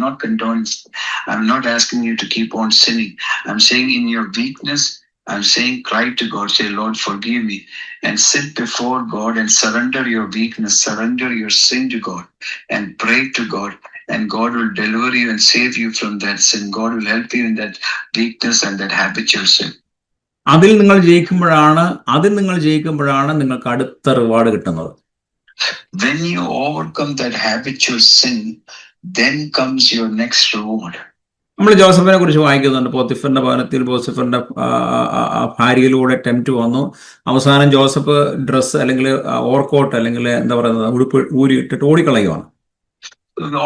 not condoning. I'm not asking you to keep on sinning. I'm saying in your weakness, I'm saying cry to God. Say, Lord, forgive me. And sit before God and surrender your weakness. Surrender your sin to God and pray to God. And God will deliver you and save you from that sin. God will help you in that weakness and that habitual sin. അതിൽ നിങ്ങൾ ജയിക്കുമ്പോഴാണ് നിങ്ങൾക്ക് അടുത്ത reward കിട്ടുന്നത്. When you overcome that habitual sin, then comes your next reward. നമ്മൾ ജോസഫിനെ കുറിച്ച് വായിക്കുന്നുണ്ട്. പോത്തിഫറിന്റെ ഭവനത്തിൽ പോത്തിഫറിന്റെ ഭാര്യയിലൂടെ ടെംപ്റ്റ് വന്നു. അവസാനം ജോസഫ് ഡ്രസ്സ് അല്ലെങ്കിൽ ഓവർകോട്ട് അല്ലെങ്കിൽ എന്താ പറയുന്നത്, ഉടുപ്പ് ഊരിയിട്ടിട്ട് ഓടിക്കളയുവാണ്.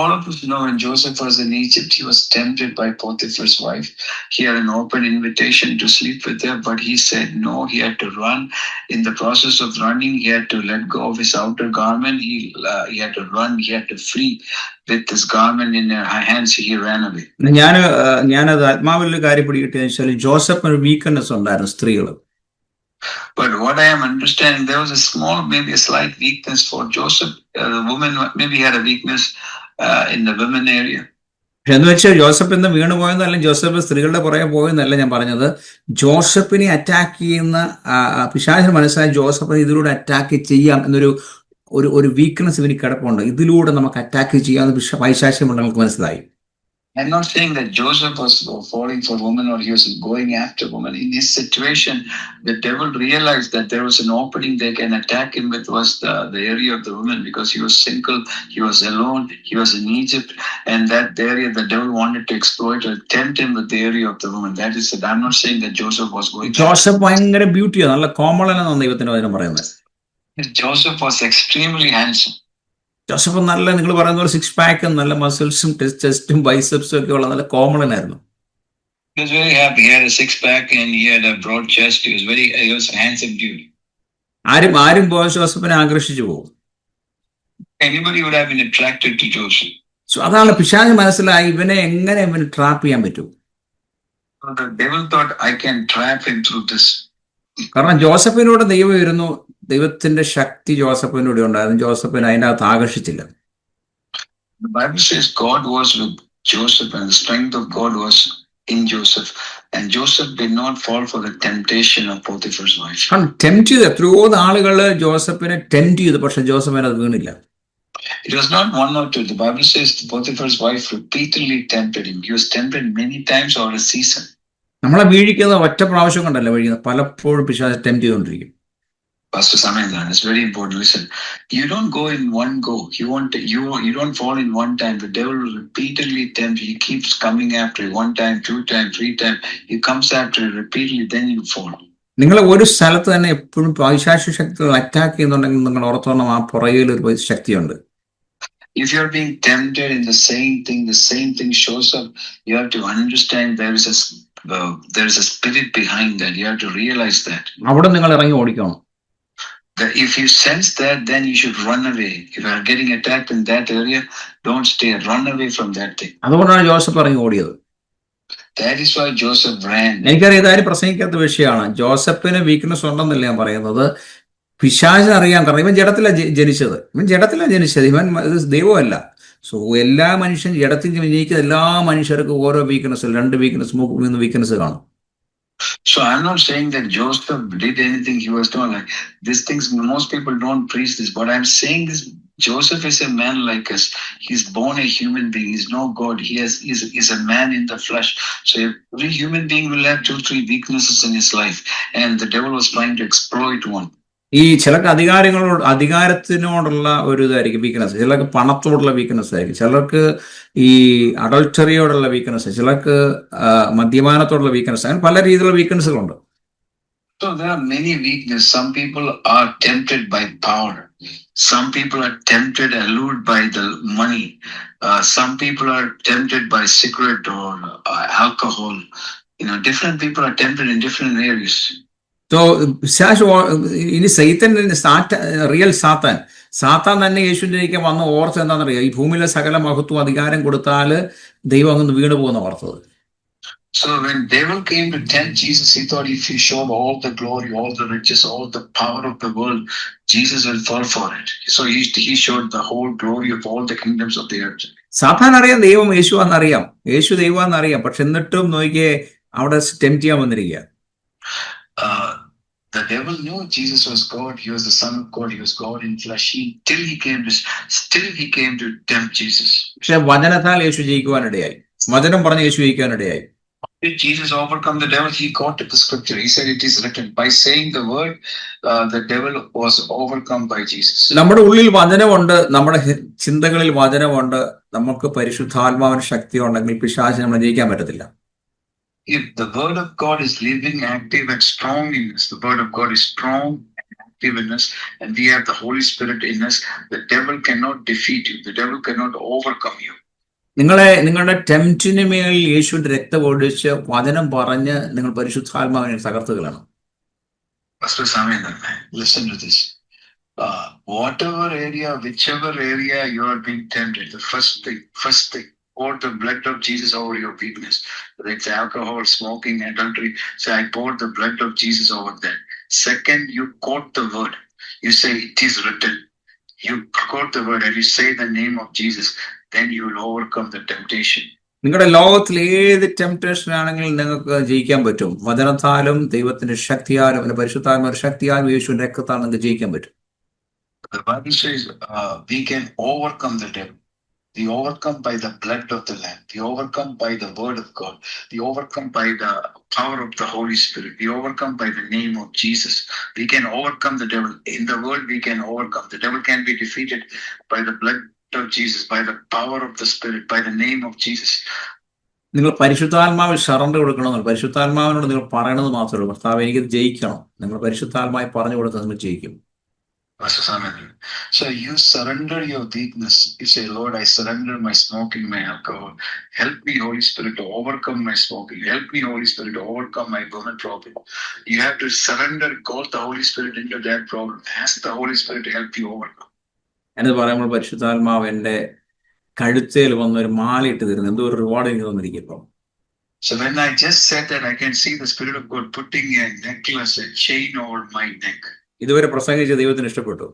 All of us know when Joseph was in Egypt, he was tempted by Potiphar's wife. He had an open invitation to sleep with her, but he said no. He had to run. In the process of running, he had to let go of his outer garment. He had to run. He had to flee with his garment in her hands. He ran away. ഞാനത് ആത്മാവിൽ കാര്യം പിടികിട്ടിയെന്ന് വെച്ചാൽ ജോസഫിന് ഒരു weakness ഉണ്ടായിരുന്നു സ്ത്രീകൾ. But what I am understanding, there was a small, maybe a slight weakness for Joseph. The woman maybe had a weakness in the women area. പക്ഷെ എന്ന് വെച്ചാൽ ജോസഫ് ഇന്ന് വീണ് പോയെന്നല്ല, ജോസഫ് സ്ത്രീകളുടെ പുറകെ പോയെന്നല്ല ഞാൻ പറഞ്ഞത്. ജോസഫിനെ അറ്റാക്ക് ചെയ്യുന്ന പിശാചിന് മനസ്സിലായി ജോസഫിനെ ഇതിലൂടെ അറ്റാക്ക് ചെയ്യാം എന്നൊരു ഒരു വീക്ക്നെസ് ഇവന് കിടപ്പുണ്ട്. ഇതിലൂടെ നമുക്ക് അറ്റാക്ക് ചെയ്യാമെന്ന് പൈശാചിക മണ്ഡലങ്ങൾക്ക് മനസ്സിലായി. I'm not saying that Joseph was falling for women or he was going after women. In this situation, the devil realized that there was an opening they can attack him with was the area of the women, because he was single, he was alone, he was in Egypt, and that area the devil wanted to exploit or tempt him with the area of the woman. That is it. I'm not saying that Joseph was going. Joseph ഭയങ്കര ബ്യൂട്ടിയാണ്, നല്ല കോമളനെന്നാണ് ദൈവത്തിന് വചനം പറയുന്നത്. Joseph was extremely handsome. Joseph നല്ല, നിങ്ങൾ പറയുന്ന പോലെ 6 പാക്കും നല്ല മസിൽസും ചെസ്റ്റും ബൈസെപ്സും ഒക്കെ ഉള്ള നല്ല കോമളനായിരുന്നു. He was very happy. He had a 6-pack and he had a broad chest. He was a handsome dude. ആരും ജോസഫിനെ ആകർഷിച്ചു പോകും. Anybody would have been attracted to Joseph. So അതാണ് പിശാച് മനസ്സിലായി ഇവനെ ട്രാപ്പ് ചെയ്യാൻ പറ്റും. So the devil thought, I can trap him through this. കാരണം ജോസഫിനോട് ദൈവം ഇരുന്നു, ദൈവത്തിന്റെ ശക്തി ജോസഫിനൂടെ ഉണ്ടായിരുന്നു. ജോസഫിനെ അതിൻ്റെ അകത്ത് ആകർഷിച്ചില്ല. The Bible says God was with Joseph and the strength of God was in Joseph, and Joseph did not fall for the temptation of Potiphar's wife. Tempt ചെയ്ത് എത്രയോ ആളുകൾ ജോസഫിനെ ടെംപ്റ്റ് ചെയ്തു, പക്ഷെ ജോസഫിനെ അത് വീണില്ല. It was not one or two. The Bible says Potiphar's wife repeatedly tempted him. He was tempted many times over a season. നമ്മളെ വീഴിക്കുന്ന ഒറ്റ പ്രാവശ്യം കൊണ്ടല്ല വീഴിക്കുന്നത്, പലപ്പോഴും പിശാച് ടെംപ്റ്റ് ചെയ്തുകൊണ്ടിരിക്കും. Pastor Samandan, it's very important. Listen, you don't go in one go. You don't fall in one time. The devil will repeatedly tempt you. He keeps coming after you 1 time, 2 times, 3 times. He comes after you repeatedly, then you fall. നിങ്ങൾ ഒരു സ്ഥലത്ത് തന്നെ എപ്പോഴും പൈശാചിക ശക്തികൾ attack ചെയ്യുന്നുണ്ടെങ്കിൽ നിങ്ങൾ ഓർത്തോണം, ആ പുറകിൽ ഒരു ശക്തിയുണ്ട്. If you're being tempted in the same thing shows up, you have to understand there is a spirit behind that. You have to realize that. അവിടെ നിങ്ങൾ ഇറങ്ങി ഓടിക്കണം. If you sense that, then you should run away. If you are getting attacked in that area, don't stay. Run away from that thing. അതുകൊണ്ടാണ് Joseph ഇറങ്ങി ഓടിയത്. That is why Joseph ran. എനിക്കറിയാം ഇതാരും പ്രസംഗിക്കാത്ത വിഷയമാണ്. ജോസഫിന് വീക്ക്നെസ് ഉണ്ടെന്നല്ല ഞാൻ പറയുന്നത്, പിശാചിന് അറിയാൻ. കാരണം ഇവൻ ജഡത്തിലാണ് ജനിച്ചത്, ഇവൻ ദൈവമല്ല. സോ എല്ലാ മനുഷ്യൻ ജഡത്തിൽ ജനിക്കുന്ന എല്ലാ മനുഷ്യർക്കും ഓരോ വീക്ക്നെസ്, 2 വീക്ക്നെസ്, 3 വീക്ക്നെസ് കാണും. So I'm not saying that Joseph did anything he was doing. Like these things, most people don't preach this, but I'm saying this. Joseph is a man like us. He's born a human being. He's no God. He's a man in the flesh. So every human being will have 2-3 weaknesses in his life, and the devil was trying to exploit one. ഈ ചിലർക്ക് അധികാരത്തിനോടുള്ള ഒരു ഇതായിരിക്കും weakness, ചിലർക്ക് പണത്തോടുള്ള weakness ആയിരിക്കും, ചിലർക്ക് ഈ അഡൾട്ടറിയോടുള്ള weakness, ചിലർക്ക് മദ്യപാനത്തോടുള്ള weakness, അങ്ങനെ പല രീതിയിലുള്ള വീക്ക്നെസ്സുകളുണ്ട്. So there are many weaknesses. Some people are tempted by power. Some people are tempted, allured by the money. Some people are tempted by cigarette or alcohol. Different people are tempted in different areas. So ഇനി real സാത്താൻ തന്നെ യേശുവിലേക്ക് വന്ന് ഓർത്ത് എന്താണെന്നറിയാം, ഈ ഭൂമിയിലെ സകല മഹത്വം അധികാരം കൊടുത്താൽ ദൈവം അങ്ങ് വീണ് പോകുന്ന ഓർത്തത്. So when devil came to tempt Jesus, he thought if he showed all the glory, all the riches, all the power of the world, Jesus will fall for it. So he showed the whole glory of all the kingdoms of the earth. സാത്താൻ അറിയാം ദൈവം യേശുവാന്നറിയാം, യേശു ദൈവമാണെന്നറിയാം, പക്ഷെ എന്നിട്ടും നോക്കിയേ അവിടെ tempt ചെയ്യാൻ വന്നിരിക്കുക. The devil knew Jesus was God. He was the Son of God. He was God in flesh. Still he came to tempt Jesus. പക്ഷെ വചനത്താൽ യേശു ജയിക്കുവാനിടയായി, വചനം പറഞ്ഞ് യേശു ജയിക്കാനിടയായി. Did Jesus overcome the devil? He quoted the scripture. He said, "It is written." By saying the word, the devil was overcome by Jesus. നമ്മുടെ ഉള്ളിൽ വചനമുണ്ട്, നമ്മുടെ ചിന്തകളിൽ വചനമുണ്ട്, നമുക്ക് പരിശുദ്ധാത്മാവിന്റെ ശക്തി ഉണ്ടെങ്കിൽ പിശാചിനെ നമ്മളെ ജയിക്കാൻ പറ്റത്തില്ല. If the word of God is living, active, and strong in us, the word of God is strong and active in us, and we have the Holy Spirit in us, the devil cannot defeat you. The devil cannot overcome you. നിങ്ങളുടെ ടെംപ്റ്റിന് മേൽ യേശുവിന്റെ രക്തം ഒഴിച്ച് വചനം പറഞ്ഞ് നിങ്ങൾ പരിശുദ്ധാത്മാവിനെ തകർത്തുകളാണ്. Listen to this. Whichever area you are being tempted, the first thing, pour the blood of Jesus over your weakness. Whether it's alcohol, smoking, adultery, say, I pour the blood of Jesus over that. Second, you quote the word. You say, it is written. You quote the word and you say the name of Jesus. Then you will overcome the temptation. നിങ്ങളുടെ ലോകത്തിൽ ഏത് temptation ആണെങ്കിലും നിങ്ങൾക്ക് ജയിക്കാൻ പറ്റും. വചനത്താലും ദൈവത്തിന്റെ ശക്തിയാലും പിന്നെ പരിശുദ്ധാത്മാവിന്റെ ശക്തിയാലും യേശുവിന്റെ രക്തത്താലും നിങ്ങൾക്ക് ജയിക്കാൻ പറ്റും. The Bible says we can overcome the devil. We overcome by the blood of the Lamb. We overcome by the word of God. We overcome by the power of the Holy Spirit. We overcome by the name of Jesus. We can overcome the devil. In the world, we can overcome. The devil can be defeated by the blood of Jesus, by the power of the Spirit, by the name of Jesus. നിങ്ങൾ പരിശുദ്ധാത്മാവിൽ surrender കൊടുക്കണമെന്ന് പരിശുദ്ധാത്മാവിനോട് നിങ്ങൾ പറയണത് മാത്രമേ ഉള്ളൂ. കർത്താവ് എനിക്കിത് ജയിക്കണം. നിങ്ങൾ പരിശുദ്ധാത്മായി പറഞ്ഞു കൊടുത്താൽ നിങ്ങൾ ജയിക്കും. So you surrender your weakness. You say, Lord, I surrender my smoking, my alcohol. Help me, Holy Spirit, to overcome my smoking. Help me, Holy Spirit, to overcome my woman problem. You have to surrender, call the Holy Spirit into that problem. Ask the Holy Spirit to help you overcome. എന്ന് പറയുമ്പോൾ പരിശുദ്ധാത്മാവ് എൻ്റെ കഴുത്തേൽ വന്നൊരു മാലയിട്ട് തരുന്നു. എന്തോ ഒരു reward എനിക്ക് തന്നിരിക്കും. So when I just said that, I can see the Spirit of God putting a necklace, a chain over my neck. ഇതുവരെ പ്രസംഗിച്ച ദൈവത്തിന് ഇഷ്ടപ്പെട്ടു.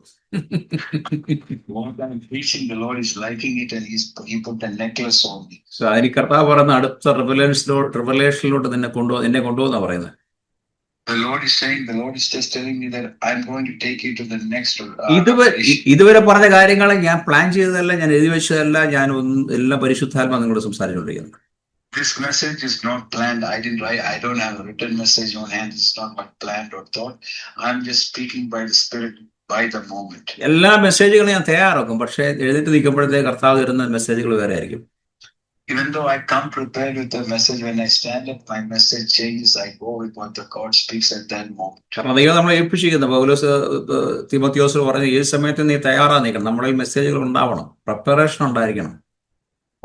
What I'm preaching, the Lord is liking it, and He put a necklace on me. So അതിന് കർത്താവ് പറയുന്ന അടുത്ത റിവലേഷനിലോട്ട് എന്നെ കൊണ്ടുപോകുന്ന പറയുന്നത്. The Lord is saying, the Lord is just telling me that I'm going to take you to the next. ഇതുവരെ പറഞ്ഞ കാര്യങ്ങൾ ഞാൻ പ്ലാൻ ചെയ്തതല്ല, ഞാൻ എഴുതി വെച്ചതല്ല, ഞാൻ എല്ലാം പരിശുദ്ധാത്മാ നിങ്ങളോട് സംസാരിച്ചുകൊണ്ടിരിക്കുന്നു. This message is not planned. I didn't write. I don't have a written message on hand. It's not my planned or thought. I'm just speaking by the Spirit by the moment. എല്ലാ മെസ്സേജുകളും ഞാൻ തയ്യാറാക്കും, പക്ഷേ എഴുതിട്ട് നിൽക്കുമ്പോഴത്തേക്ക് കർത്താവ് തരുന്ന മെസ്സേജുകൾ വേറെ ആയിരിക്കും. Even though I come prepared with the message, when I stand up, my message changes. I go with what the God speaks at that moment. കാരണം ദൈവം നമ്മളെ ഏൽപ്പിച്ചിരിക്കുന്നു. പൗലോസ് തിമോത്തിയോസിന് പറഞ്ഞ ഏത് സമയത്ത് നീ തയ്യാറാ നിൽക്കണം. നമ്മുടെ മെസ്സേജുകൾ ഉണ്ടാവണം, പ്രിപ്പറേഷൻ ഉണ്ടായിരിക്കണം.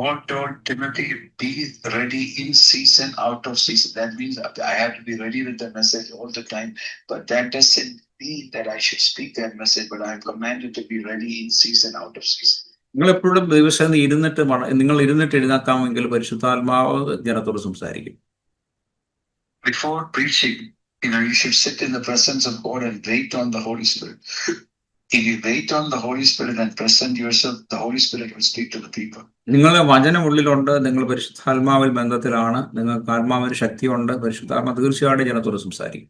God told Timothy, be ready in season, out of season. That means I have to be ready with the message all the time. But that doesn't mean that I should speak that message, but I'm commanded to be ready in season, out of season. നിങ്ങൾ എപ്പോഴും ദിവസം നിങ്ങൾ ഇരുന്നിട്ട് എഴുതാക്കാമെങ്കിൽ പരിശുദ്ധാത്മാവ് ജനത്തോട് സംസാരിക്കും. Before preaching, you should sit in the presence of God and wait on the Holy Spirit. If you wait on the Holy Spirit and present yourself, the Holy Spirit will speak to the people. നിങ്ങളെ വചനം ഉള്ളിലുണ്ട്, നിങ്ങൾ പരിശുദ്ധാത്മാവിൽ ബന്ധത്തിലാണ്, നിങ്ങൾക്ക് ആത്മാവിന് ശക്തിയുണ്ട്, പരിശുദ്ധാത്മാ തീർച്ചയായിട്ടും ജനത്തോട് സംസാരിക്കും.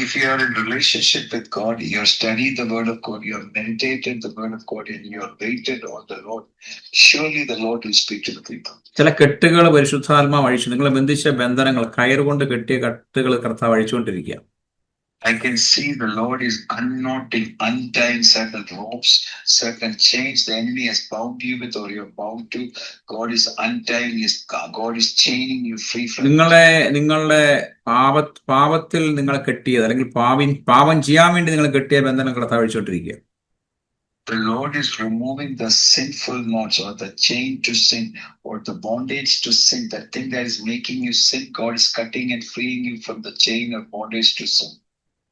If you are in relationship with God, you have studied the word of God, you have meditated the word of God, and you have waited on the Lord, surely the Lord will speak to the people. ചില കെട്ടുകൾ പരിശുദ്ധാത്മാവ് അഴിച്ചു, നിങ്ങളെ ബന്ധിച്ച ബന്ധനങ്ങൾ, കയറുകൊണ്ട് കെട്ടിയ കെട്ടുകൾ കർത്താവ് അഴിച്ചുകൊണ്ടിരിക്കുക. I can see the Lord is untying certain ropes, certain chains the enemy has bound you with or you're bound to. God is untying God is chaining you free from. നിങ്ങളുടെ പാപത്തിൽ നിങ്ങളെ കെട്ടിയത് അല്ലെങ്കിൽ പാപം ചെയ്യാൻ വേണ്ടി നിങ്ങൾ കെട്ടിയ ബന്ധനം കർത്താവ് അഴിച്ചുകൊണ്ടിരിക്കുക. The Lord is removing the sinful knots or the chain to sin or the bondage to sin, that thing that is making you sin. God is cutting and freeing you from the chain of bondage to sin.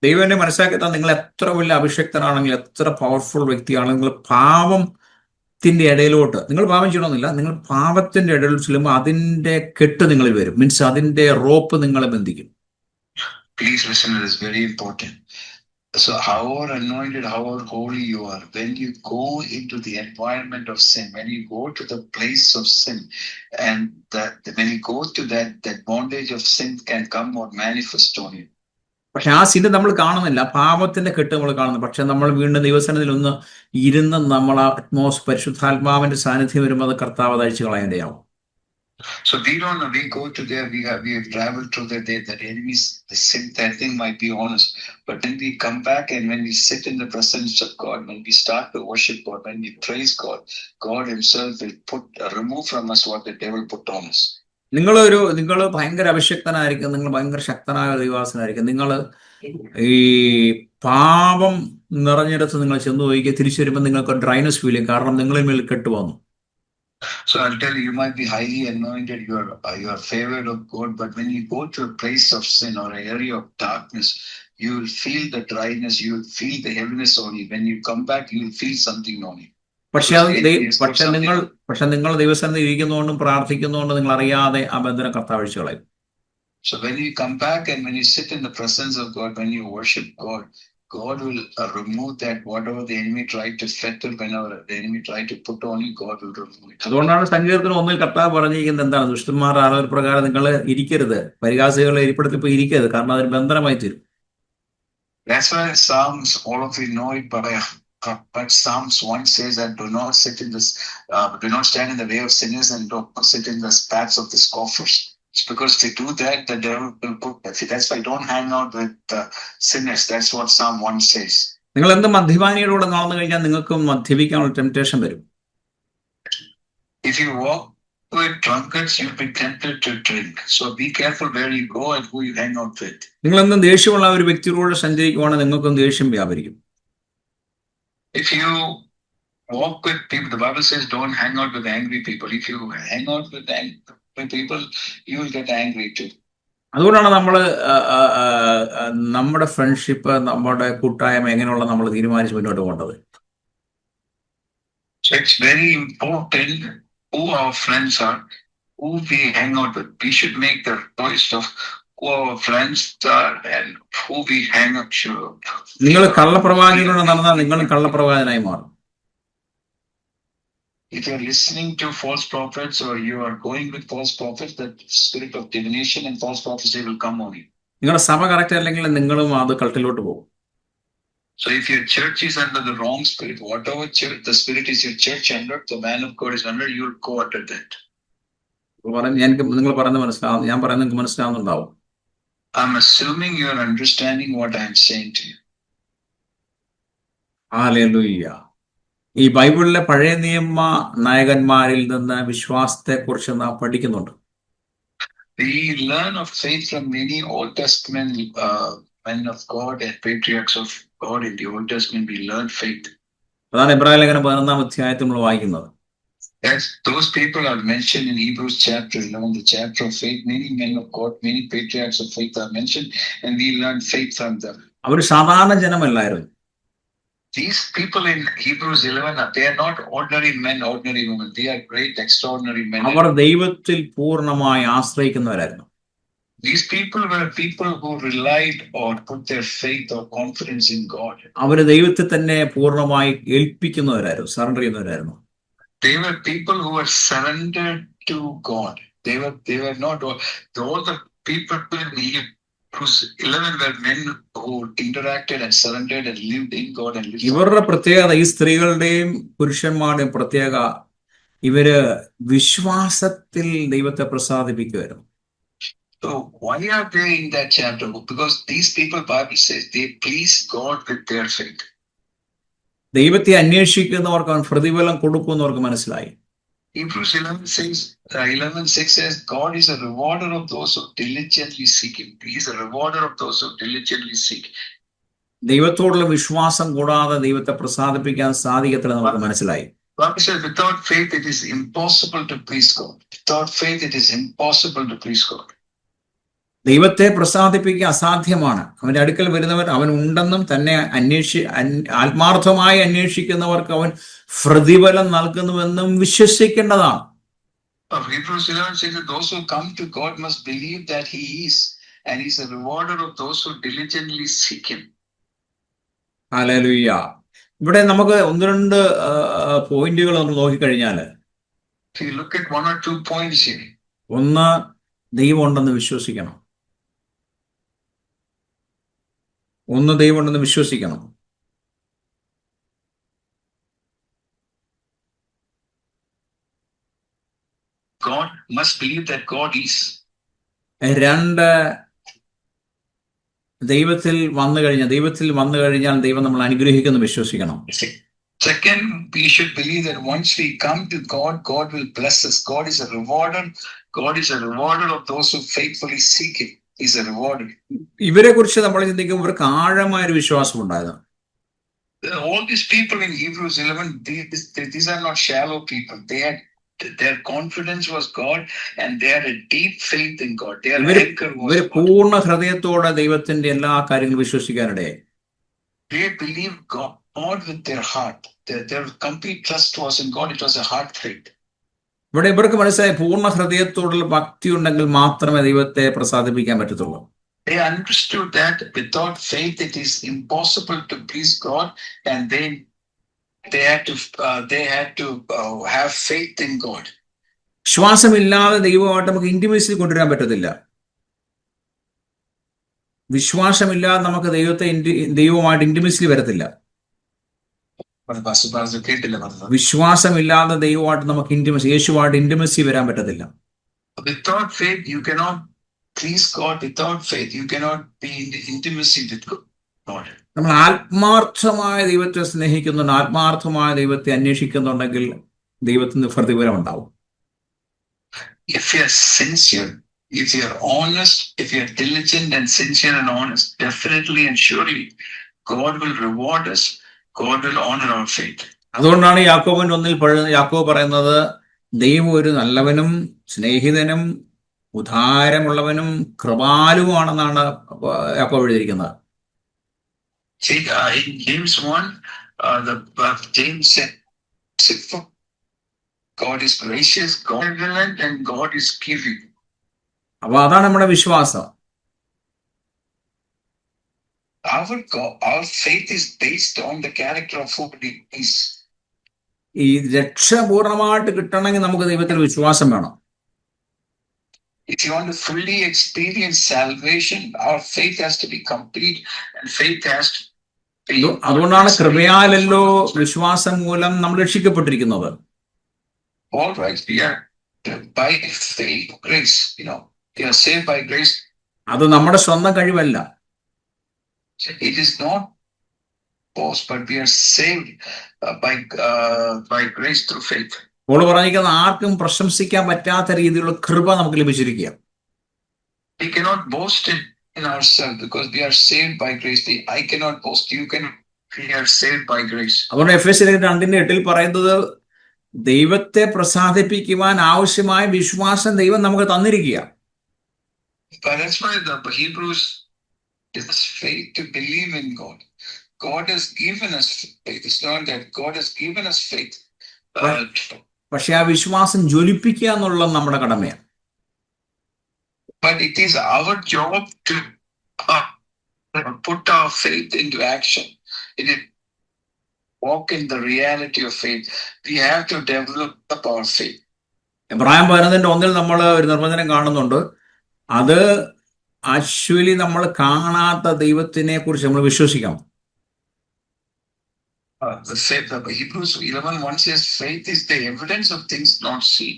ദൈവം എന്നെ മനസ്സിലാക്കിത്താൽ നിങ്ങൾ എത്ര വലിയ അഭിഷക്തനാണെങ്കിൽ, എത്ര powerful വ്യക്തിയാണെങ്കിൽ, നിങ്ങൾ പാപത്തിന്റെ ഇടയിലോട്ട് നിങ്ങൾ പാപം ചെയ്യണമെന്നില്ല, നിങ്ങൾ പാപത്തിന്റെ ഇടയിൽ ചെല്ലുമ്പോൾ അതിന്റെ കെട്ട് നിങ്ങളിൽ വരും. മീൻസ് അതിന്റെ റോപ്പ് നിങ്ങളെ ബന്ധിക്കും. Please listen, it is very important. So however anointed, however holy you are, when you go into the environment of sin, when you go to the place of sin, and when you go to that bondage of sin can come or manifest on you. പക്ഷെ ആ സിന് നമ്മൾ കാണുന്നില്ല, പാപത്തിന്റെ കെട്ട് നമ്മൾ കാണുന്നു. പക്ഷെ നമ്മൾ വീണ്ടും ദൈവസന്നിധിയിൽ ഒന്ന് ഇരുന്ന് നമ്മൾ പരിശുദ്ധാത്മാവിന്റെ സാന്നിധ്യം വരുമ്പോൾ അത് കർത്താവ് അഴിച്ചു കളയേണ്ടയാവും. So we don't know. We go to there. We have traveled through that enemies. The sin, that thing might be honest, but then we come back, and when we sit in the presence of God, when we start to worship God, when we praise God, God Himself will remove from us what the devil put on us. നിങ്ങൾ ഭയങ്കര അഭിഷക്തനായിരിക്കും, നിങ്ങൾ ഭയങ്കര ശക്തനായ ദൈവാസനായിരിക്കും. നിങ്ങൾ ഈ പാപം നിറഞ്ഞിടത്ത് നിങ്ങൾ ചെന്ന് പോയിക്കുക, തിരിച്ചു വരുമ്പോൾ നിങ്ങൾക്ക് ഡ്രൈനസ് ഫീൽ ചെയ്യും, കാരണം നിങ്ങളിൽ മേൽ കെട്ട് വന്നു. So I'll tell you, you might be highly anointed, you are favored of God, but when you go to a place of sin or an area of darkness, you will feel the dryness, you will feel the heaviness on you. When you come back, you will feel something on you. പക്ഷെ നിങ്ങൾ ദൈവസന്നിധിയിൽ ഇരിക്കുന്നതുകൊണ്ടും പ്രാർത്ഥിക്കുന്നതുകൊണ്ടും നിങ്ങൾ അറിയാതെ ആ ബന്ധനം കർത്താവ് അഴിച്ചു കളയും. So when you come back and when you sit in the presence of God, when you worship God, God will remove that. Whatever the enemy tried to settle, whenever the enemy tried to put on you, God will remove it. അതുകൊണ്ടാണ് സങ്കീർത്തനം 1 കർത്താവ് പറഞ്ഞിരിക്കുന്നത് എന്താണ്? ദുഷ്ടന്മാർ ആലോചന പ്രകാരം നിങ്ങൾ ഇരിക്കരുത്, പരിഹാസികളെ ഇരിപ്പിടത്തിൽ പോയി ഇരിക്കരുത്, കാരണം അതൊരു ബന്ധനമായി തീരും. That's why Psalms, all of you know it, but Psalms 1 says that do not stand in the way of sinners and don't sit in the paths of the scoffers. It's because if you do that, the devil will put that. That's why don't hang out with sinners. That's what Psalm 1 says. നിങ്ങൾ എന്ത് മദ്യപാനിയുടെ കൂടെ നടന്നു കഴിഞ്ഞാൽ നിങ്ങൾക്കും മദ്യപിക്കാനുള്ള temptation വരും. If you walk with drunkards, you'll be tempted to drink. So be careful where you go and who you hang out with. നിങ്ങൾ എന്തും ദേഷ്യമുള്ള ഒരു വ്യക്തിയോട് സഞ്ചരിക്കുവാണെങ്കിൽ നിങ്ങൾക്കും ദേഷ്യം വ്യാപരിക്കും. If you walk with people, the Bible says don't hang out with angry people. If you hang out with angry people, you will get angry too. അതുകൊണ്ടാണ് നമ്മുടെ friendship, നമ്മുടെ കൂട്ടായ്മ എങ്ങനെയുള്ള നമ്മൾ തീരുമാനിച്ച് മുന്നോട്ട് പോകേണ്ടത്. So it's very important who our friends are, who we hang out with. We should make the choice of who our friends are and who we hang out with. നിങ്ങൾ കള്ളപ്രവാചകനോട് നടന്നാൽ നിങ്ങളും കള്ളപ്രവാചകനായി മാറും. If you're listening to false prophets or you are going with false prophets, the spirit of divination and false prophecy will come on you. നിങ്ങളുടെ സഭ correct അല്ലെങ്കിൽ നിങ്ങളും അത് കൾട്ടിലോട്ട് പോകും. So if your church is under the wrong spirit, whatever church, the spirit is your church under, the man of God is under, you'll go under that. നിങ്ങൾ പറയുന്നത് മനസ്സിലാവും, ഞാൻ പറയുന്നത് നിങ്ങൾക്ക് മനസ്സിലാവുന്നുണ്ടാവും. I'm assuming you are understanding what I'm saying to you. Hallelujah. ഈ ബൈബിളിലെ പഴയ നിയമ നായകന്മാരിൽ നിന്ന് വിശ്വാസത്തെക്കുറിച്ച് നാം പഠിക്കുന്നുണ്ട്. We learn of faith from many Old Testament men of God and patriarchs of God in the Old Testament. We learn faith. അതാണ് എബ്രായ ലേഖനം 11-ാം അധ്യായത്തിൽ നമ്മൾ വായിക്കുന്നത്. Yes, those people are mentioned in Hebrews chapter 11, the chapter of faith. Many men of God, many patriarchs of faith are mentioned, and we learn faith from them. അവർ സാധാരണ ജനമല്ലായിരുന്നു. These people in Hebrews 11, they are not ordinary men, ordinary women. They are great, extraordinary men. അവർ ദൈവത്തിൽ പൂർണ്ണമായി ആശ്രയിക്കുന്നവരായിരുന്നു. These people were people who relied or put their faith or confidence in God. അവർ ദൈവത്തെ തന്നെ പൂർണ്ണമായി ഏൽപ്പിക്കുന്നവരായിരുന്നു, surrender ചെയ്യുന്നവരായിരുന്നു. They were people who were surrendered to God. They were not all the people in Hebrews 11 were men who interacted and surrendered and lived in God and lived. ഇവരുടെ പ്രത്യേകത, ഈ സ്ത്രീകളുടെയും പുരുഷന്മാരുടെയും പ്രത്യേക, ഇവര് വിശ്വാസത്തിൽ ദൈവത്തെ പ്രസാദിപ്പിക്കുമായിരുന്നു. So why are they in that chapter? Because these people, Bible says, they please God with their faith. ദൈവത്തെ അന്വേഷിക്കുന്നവർക്ക് അവൻ പ്രതിഫലം കൊടുക്കുമെന്നവർക്ക് മനസ്സിലായി. Hebrews 11:6 says, God is a rewarder of those who diligently seek Him. He is a rewarder of those who diligently seek. ദൈവത്തോടുള്ള വിശ്വാസം കൂടാതെ ദൈവത്തെ പ്രസാദിപ്പിക്കാൻ സാധിക്കത്തില്ല നമുക്ക് മനസ്സിലായി. Bible says, without faith it is impossible to please God. Without faith it is impossible to please God. ദൈവത്തെ പ്രസാദിപ്പിക്കുക അസാധ്യമാണ്. അവന്റെ അടുക്കൽ വരുന്നവർ അവൻ ഉണ്ടെന്നും തന്നെ ആത്മാർത്ഥമായി അന്വേഷിക്കുന്നവർക്ക് അവൻ പ്രതിഫലം നൽകുന്നുവെന്നും വിശ്വസിക്കേണ്ടതാണ്. Hebrews 11 says that those who come to God must believe that He is, and He is a rewarder of those who diligently seek Him. Hallelujah. ഇവിടെ നമുക്ക് 1-2 പോയിന്റുകൾ നമ്മൾ നോക്കിക്കഴിഞ്ഞാൽ, if you look at 1 or 2 points here. ഒന്ന്, ദൈവം ഉണ്ടെന്ന് വിശ്വസിക്കണം. ദൈവമുണ്ടെന്ന് വിശ്വസിക്കണം. God must believe that God is. 2, ദൈവത്തിൽ വന്നു കഴിഞ്ഞാൽ ദൈവം നമ്മൾ അനുഗ്രഹിക്കുമെന്ന് വിശ്വസിക്കണം. Second, we should believe that once we come to God, God will bless us. God is a rewarder. God is a rewarder of those who faithfully seek Him. He's a rewarder. ഇവരെ കുറിച്ച് നമ്മൾ ചിന്തിക്കുമ്പോൾ ഇവർക്ക് ആഴമായൊരു വിശ്വാസം ഉണ്ടായിരുന്നു. All these people in Hebrews 11, these are not shallow people. Their confidence was God, and they had a deep faith in God. Their anchor was God. പൂർണ്ണ ഹൃദയത്തോടെ ദൈവത്തിന്റെ എല്ലാ കാര്യങ്ങളും വിശ്വസിക്കാനിടയായി. They believed God with their heart. Their complete trust was in God. It was a heart faith. ഇവിടെ ഇവർക്ക് മനസ്സിലായി പൂർണ്ണ ഹൃദയത്തോടുള്ള ഭക്തി ഉണ്ടെങ്കിൽ മാത്രമേ ദൈവത്തെ പ്രസാദിപ്പിക്കാൻ പറ്റത്തുള്ളൂ. They understood that without faith it is impossible to please God, and they had to have faith in God. വിശ്വാസമില്ലാതെ ദൈവമായിട്ട് നമുക്ക് ഇന്റിമസി കൊണ്ടുവരാൻ പറ്റത്തില്ല. വിശ്വാസമില്ലാതെ നമുക്ക് ദൈവമായിട്ട് ഇന്റിമസി വരത്തില്ല. വിശ്വാസമില്ലാതെ ദൈവമായിട്ട് നമുക്ക് യേശുവായിട്ട് ഇന്റിമസി വരാൻ പറ്റത്തില്ല. Without faith you cannot please God. Without faith you cannot be in intimacy with God. നമ്മൾ ആത്മാർത്ഥമായ ദൈവത്തെ സ്നേഹിക്കുന്നുണ്ട്, ആത്മാർത്ഥമായ ദൈവത്തെ അന്വേഷിക്കുന്നുണ്ടെങ്കിൽ ദൈവത്തിന് പ്രതിഫലം ഉണ്ടാവും. If you are sincere, if you are honest, if you are diligent and sincere and honest, definitely and surely God will reward us. God will honor our faith. അതുകൊണ്ടാണ് യാക്കോബ് പറയുന്നത്, ദൈവം ഒരു നല്ലവനും സ്നേഹിതനും ഉദാരമുള്ളവനും കൃപാലുവാണെന്നാണ് യാക്കോബ് എഴുതിയിരിക്കുന്നത്. In James 1, James said, God is gracious, God is benevolent, and God is giving. അപ്പൊ അതാണ് നമ്മുടെ വിശ്വാസം. Our faith is based on the character of who He is. ഈ രക്ഷ പൂർണ്ണമായിട്ട് കിട്ടണമെങ്കിൽ നമുക്ക് ദൈവത്തിൽ വിശ്വാസം വേണം. If you want to fully experience salvation, our faith has to be complete, and faith has to be. അതുകൊണ്ടാണ് കൃപയാലല്ലോ വിശ്വാസം മൂലം നമ്മൾ രക്ഷിക്കപ്പെട്ടിരിക്കുന്നത്. All right, we are by faith, grace. We are saved by grace. അത് നമ്മുടെ സ്വന്തം കഴിവല്ല. It is not boast, but we are saved by grace through faith. Paul പറഞ്ഞിരിക്കുന്ന ആർക്കും പ്രശംസിക്കാൻ പറ്റാത്ത രീതിയിലുള്ള കൃപ നമുക്ക് ലഭിച്ചിരിക്കുക. We cannot boast in ourselves because we are saved by grace. I cannot boast. You can. We are saved by grace. അതുകൊണ്ട് എഫെസ്യർ 2:8 പറയുന്നത്, ദൈവത്തെ പ്രസാദിപ്പിക്കുവാൻ ആവശ്യമായ വിശ്വാസം ദൈവം നമുക്ക് തന്നിരിക്കുക. But that's why the Hebrews is faith to believe in God. God has given us faith. It's not that God has given us faith. പക്ഷെ ആ വിശ്വാസം ജ്വലിപ്പിക്കുക എന്നുള്ളത് നമ്മുടെ കടമയാണ്. But it is our job to put our faith into action. It is walk in the reality of faith. We have to develop our faith. എബ്രായർ 11:1 നമ്മൾ ഒരു നിർവചനം കാണുന്നുണ്ട്. അത് ആക്ച്വലി നമ്മൾ കാണാത്ത ദൈവത്തിനെ കുറിച്ച് നമ്മൾ വിശ്വസിക്കണം. The Hebrews 11:1 says, faith is the evidence of things not seen.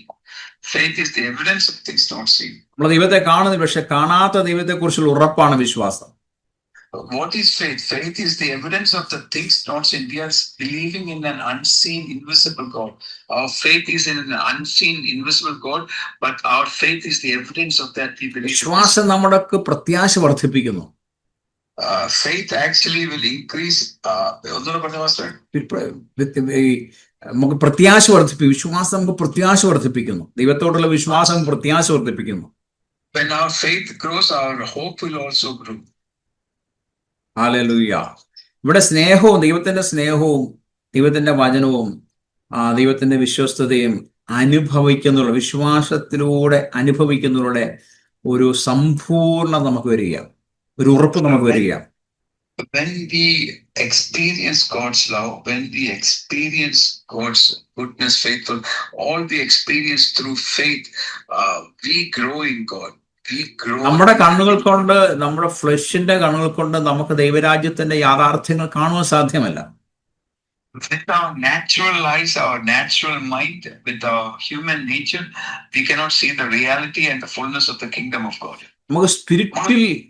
Faith is the evidence of things not seen. നമ്മൾ ദൈവത്തെ കാണുന്നില്ല, പക്ഷെ കാണാത്ത ദൈവത്തെ കുറിച്ചുള്ള ഉറപ്പാണ് വിശ്വാസം. What is faith? Faith is the evidence of the things not seen. We are believing in an unseen, invisible God. Our faith is in an unseen, invisible God, but our faith is the evidence of that we believe. വിശ്വാസം നമ്മുടെ പ്രത്യാശ വർദ്ധിപ്പിക്കുന്നു. Faith actually will increase. നമുക്ക് പ്രത്യാശ വർദ്ധിപ്പിക്കും. വിശ്വാസം നമുക്ക് പ്രത്യാശ വർദ്ധിപ്പിക്കുന്നു. ദൈവത്തോടുള്ള വിശ്വാസം പ്രത്യാശ വർദ്ധിപ്പിക്കുന്നു. When our faith grows, our hope will also grow. Hallelujah. ഇവിടെ സ്നേഹവും ദൈവത്തിന്റെ വചനവും ദൈവത്തിന്റെ വിശ്വസ്തതയും അനുഭവിക്കുന്നുള്ള, വിശ്വാസത്തിലൂടെ അനുഭവിക്കുന്നതിലൂടെ ഒരു സമ്പൂർണ്ണത നമുക്ക് വരിക, ഒരു ഉറപ്പ് നമുക്ക് വരിക. When we experience God's love, when we experience God's goodness, faithful, all we experience through faith, we grow in God. നമ്മുടെ കണ്ണുകൾ കൊണ്ട്, നമ്മുടെ ഫ്ലഷിന്റെ കണ്ണുകൾ കൊണ്ട് നമുക്ക് ദൈവരാജ്യത്തിന്റെ യാഥാർത്ഥ്യങ്ങൾ കാണുവാൻ സാധ്യമല്ല. With our natural eyes, our natural mind, with our human nature, we cannot see the reality and the fullness of the kingdom of God.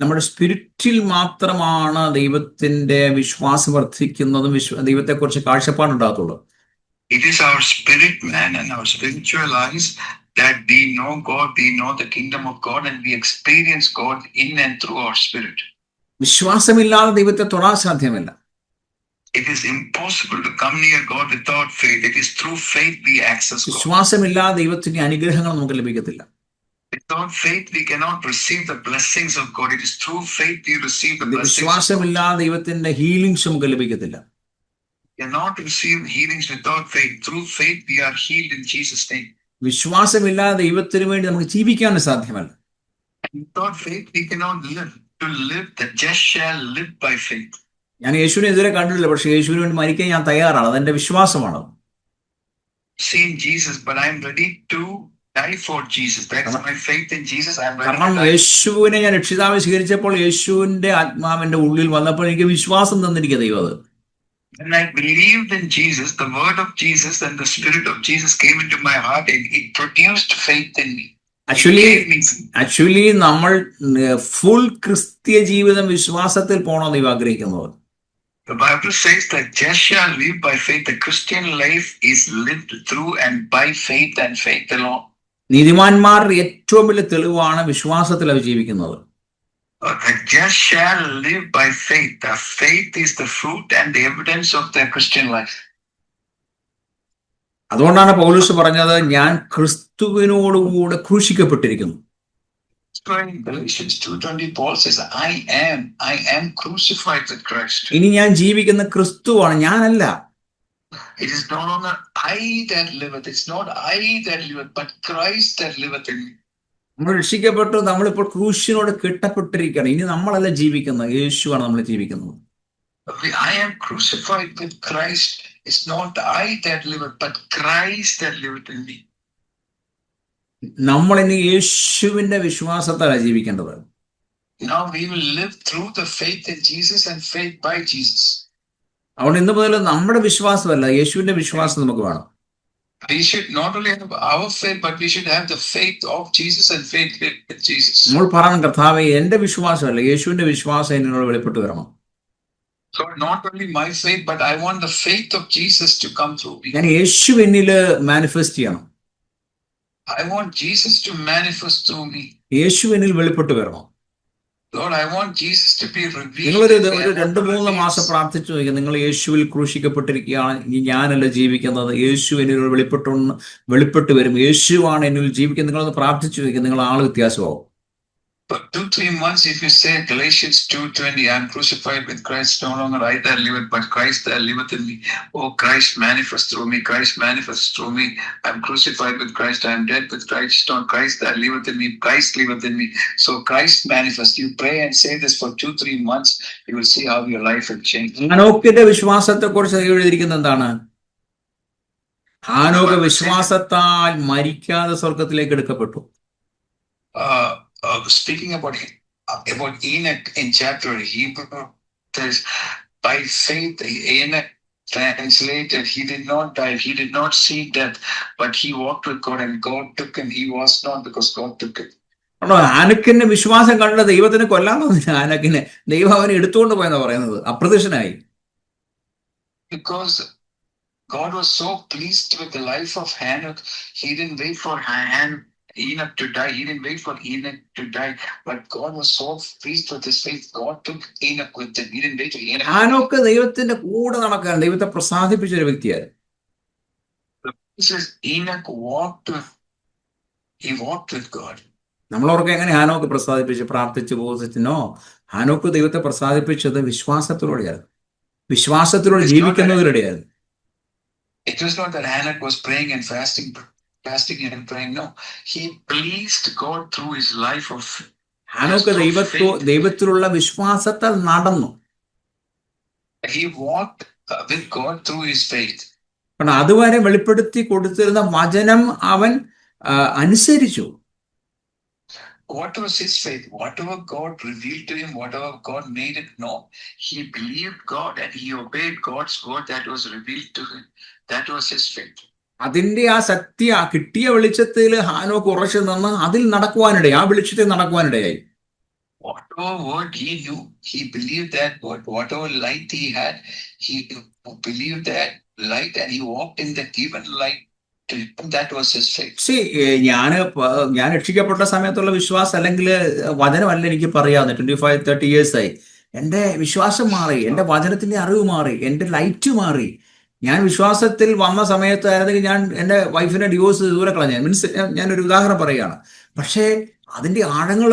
നമ്മുടെ സ്പിരിറ്റിൽ മാത്രമാണ് ദൈവത്തിന്റെ വിശ്വാസം വർദ്ധിക്കുന്നതും ദൈവത്തെക്കുറിച്ച് കാഴ്ചപ്പാടുണ്ടാകത്തുള്ളൂ. It is our spirit man and our spiritual eyes that we know God, we know the kingdom of God, and we experience God in and through our spirit. വിശ്വാസമില്ലാതെ ദൈവത്തെ തൊടാൻ സാധ്യമല്ല. It is impossible to come near God without faith. It is through faith we access God. വിശ്വാസമില്ലാതെ ദൈവത്തിന്റെ അനുഗ്രഹങ്ങൾ നമുക്ക് ലഭിക്കത്തില്ല. Without faith we cannot receive the blessings of God. It is through faith we receive the blessings. വിശ്വാസമില്ലാതെ ദൈവത്തിന്റെ healings നമുക്ക് ലഭിക്കത്തില്ല. Cannot receive healings without faith. Through faith we are healed in Jesus' name. വിശ്വാസമില്ലാതെ ദൈവത്തിന് വേണ്ടി നമുക്ക് ജീവിക്കാൻ സാധ്യമല്ല. Without faith we cannot live. to live, the just shall live by faith. ഞാൻ യേശുവിനെ ഇതുവരെ കണ്ടിട്ടില്ല, പക്ഷെ യേശുവിന് വേണ്ടി മരിക്കാൻ ഞാൻ തയ്യാറാണ്. അതെന്റെ വിശ്വാസമാണ്. Seen Jesus, but I'm ready to die for Jesus. That's my faith in Jesus. I'm ready കാരണം to die. യേശുവിനെ ഞാൻ രക്ഷിതാവ് സ്വീകരിച്ചപ്പോൾ യേശുവിന്റെ ആത്മാവിന്റെ ഉള്ളിൽ വന്നപ്പോൾ എനിക്ക് വിശ്വാസം തന്നിരിക്കുക ദൈവം. അത് When I believed in Jesus, the word of Jesus and the spirit of Jesus came into my heart and it produced faith in me. Actually നമ്മൾ ഫുൾ ക്രിസ്തീയ ജീവിതം വിശ്വാസത്തിൽ പോകണം ദൈവം ആഗ്രഹിക്കുന്നത്. The Bible says that just shall live by faith. The Christian life is lived through and by faith and faith alone. നീതിമാന്മാരുടെ ഏറ്റവും വലിയ തെളിവാണ് വിശ്വാസത്തിൽ അവർ ജീവിക്കുന്നത്. The just shall live by faith. The faith is the fruit and the evidence of their Christian life. അതുകൊണ്ടാണ് പൗലോസ് പറഞ്ഞത്, ഞാൻ ക്രിസ്തുവിനോടുകൂടെ ക്രൂശിക്കപ്പെട്ടിരിക്കുന്നു. In Galatians 2:20, Paul says, I am crucified with Christ. ഇനി ഞാൻ ജീവിക്കുന്ന ക്രിസ്തുവാണ്, ഞാനല്ല. It is no longer I that liveth. It's not I that liveth, but Christ that liveth in me. നമ്മൾ രക്ഷിക്കപ്പെട്ടു, നമ്മളിപ്പോൾ ക്രൂശിനോട് കെട്ടപ്പെട്ടിരിക്കുകയാണ്. ഇനി നമ്മളല്ല ജീവിക്കുന്നത്, യേശുവാണ് നമ്മൾ ജീവിക്കുന്നത്. I am crucified with Christ. It's not I that liveth, but Christ that liveth in me. നമ്മൾ ഇനി യേശുവിന്റെ വിശ്വാസത്താലാണ് ജീവിക്കേണ്ടത്. Now we will live through the faith in Jesus and faith by Jesus. അതുകൊണ്ട് ഇന്ന് മുതൽ നമ്മുടെ വിശ്വാസമല്ല, യേശുവിന്റെ വിശ്വാസം നമുക്ക് വേണം. We should not only have our faith, but we should have the faith of Jesus and faith with Jesus. നമ്മൾ പറയണം, കർത്താവേ, എന്റെ വിശ്വാസമല്ല, യേശുവിന്റെ വിശ്വാസം എന്നോട് വെളിപ്പെട്ട് വരണം. So not only my faith, but I want the faith of Jesus to come through me. ഞാൻ യേശു എന്നിൽ മാനിഫെസ്റ്റ് ചെയ്യണം. I want Jesus to manifest through me. യേശു എന്നിൽ വെളിപ്പെട്ട് വരണം. Lord, I want Jesus to be revealed. നിങ്ങളൊരു 2-3 മാസം പ്രാർത്ഥിച്ചു നോക്കുക, നിങ്ങൾ യേശുവിൽ ക്രൂശിക്കപ്പെട്ടിരിക്കുകയാണ്, ഇനി ഞാനല്ല ജീവിക്കുന്നത്, യേശു എന്നിൽ വെളിപ്പെട്ട് വരും, യേശുവാണ് എന്നിൽ ജീവിക്കുന്നത്. നിങ്ങളൊന്ന് പ്രാർത്ഥിച്ചു നോക്കുക, നിങ്ങൾ ആള് വ്യത്യാസമാവും. For 2-3 months, if you say Galatians 2:20, I am crucified with Christ, no longer I that liveth, but Christ that liveth in me. Oh, Christ manifest through me, Christ manifest through me. I am crucified with Christ, I am dead with Christ, on Christ that liveth in me, Christ liveth in me. So Christ manifest. You pray and say this for 2-3 months, you will see how your life will change. ഹാനോക്കിന്റെ വിശ്വാസത്തെ കുറിച്ച് എഴുതിയിരിക്കുന്നത് എന്താണ്? ഹാനോക്ക് വിശ്വാസത്താൽ മരിക്കാതെ സ്വർഗത്തിലേക്ക് എടുക്കപ്പെട്ടു. Speaking about Enoch in chapter Hebrew, says by faith Enoch translated, he did not die, he did not see death, but he walked with God and God took him. He was not, because God took him. ഹാനോക്കിന്റെ വിശ്വാസം കണ്ട ദൈവത്തിന് കൊല്ലാൻ തോന്നില്ല. ഹാനോക്കിനെ ദൈവം അവനെ എടുത്തുകൊണ്ട് പോയെന്നാ പറയുന്നത്, അപ്രത്യക്ഷനായി. Because God was so pleased with the life of Enoch, he didn't wait for Enoch to die. He didn't wait for Enoch to die, but God was so pleased with his faith. God took Enoch with him. He didn't wait for Enoch. ഹാനോക്ക് ദൈവത്തിന്റെ കൂടെ നടക്കാൻ, ദൈവത്തെ പ്രസാദിപ്പിച്ച ഒരു വ്യക്തിയായിരുന്നു. He says Enoch walked with God. നമ്മളവർക്ക് എങ്ങനെ ഹാനോക്ക് പ്രസാദിപ്പിച്ച് പ്രാർത്ഥിച്ചു ബോധിച്ചിനോ? ഹാനോക്ക് ദൈവത്തെ പ്രസാദിപ്പിച്ചത് വിശ്വാസത്തിലൂടെയാണ്, വിശ്വാസത്തിലൂടെ ജീവിക്കുന്നതിലൂടെയാണ്. It was not that Enoch was praying and fasting and praying. No, he pleased God through his life of faith. ഹാനോക്ക് ദൈവത്തിലുള്ള വിശ്വാസത്താൽ നടന്നു. He walked with God through his faith. കാരണം അതുവരെ വെളിപ്പെടുത്തി കൊടുത്തിരുന്ന വചനം അവൻ അനുസരിച്ചു. What was his faith? Whatever God revealed to him, whatever God made it known, he believed God and he obeyed God's word that was revealed to him. That was his faith. അതിന്റെ ആ സത്യ കിട്ടിയ വെളിച്ചത്തിൽ ഹാനോക്ക് ഉറച്ചു നിന്ന് അതിൽ നടക്കുവാനിടയായി, ആ വെളിച്ചത്തിൽ നടക്കുവാനിടയായി. Whatever word he knew, he believed that word. Whatever light he had, he believed that light and he walked in that given light. That was his faith. ഞാൻ രക്ഷിക്കപ്പെട്ട സമയത്തുള്ള വിശ്വാസം അല്ലെങ്കിൽ വചനമല്ല എനിക്ക് പറയാവുന്ന 25-30 years ആയി. എന്റെ വിശ്വാസം മാറി, എന്റെ വചനത്തിന്റെ അറിവ് മാറി, എന്റെ ലൈറ്റ് മാറി. ഞാൻ വിശ്വാസത്തിൽ വന്ന സമയത്തായിരുന്നെങ്കിൽ ഞാൻ എൻ്റെ വൈഫിനെ ഡിവോഴ്സ് ദൂരെ കളഞ്ഞാൽ, മീൻസ് ഞാനൊരു ഉദാഹരണം പറയുകയാണ്. പക്ഷേ അതിൻ്റെ ആഴങ്ങൾ,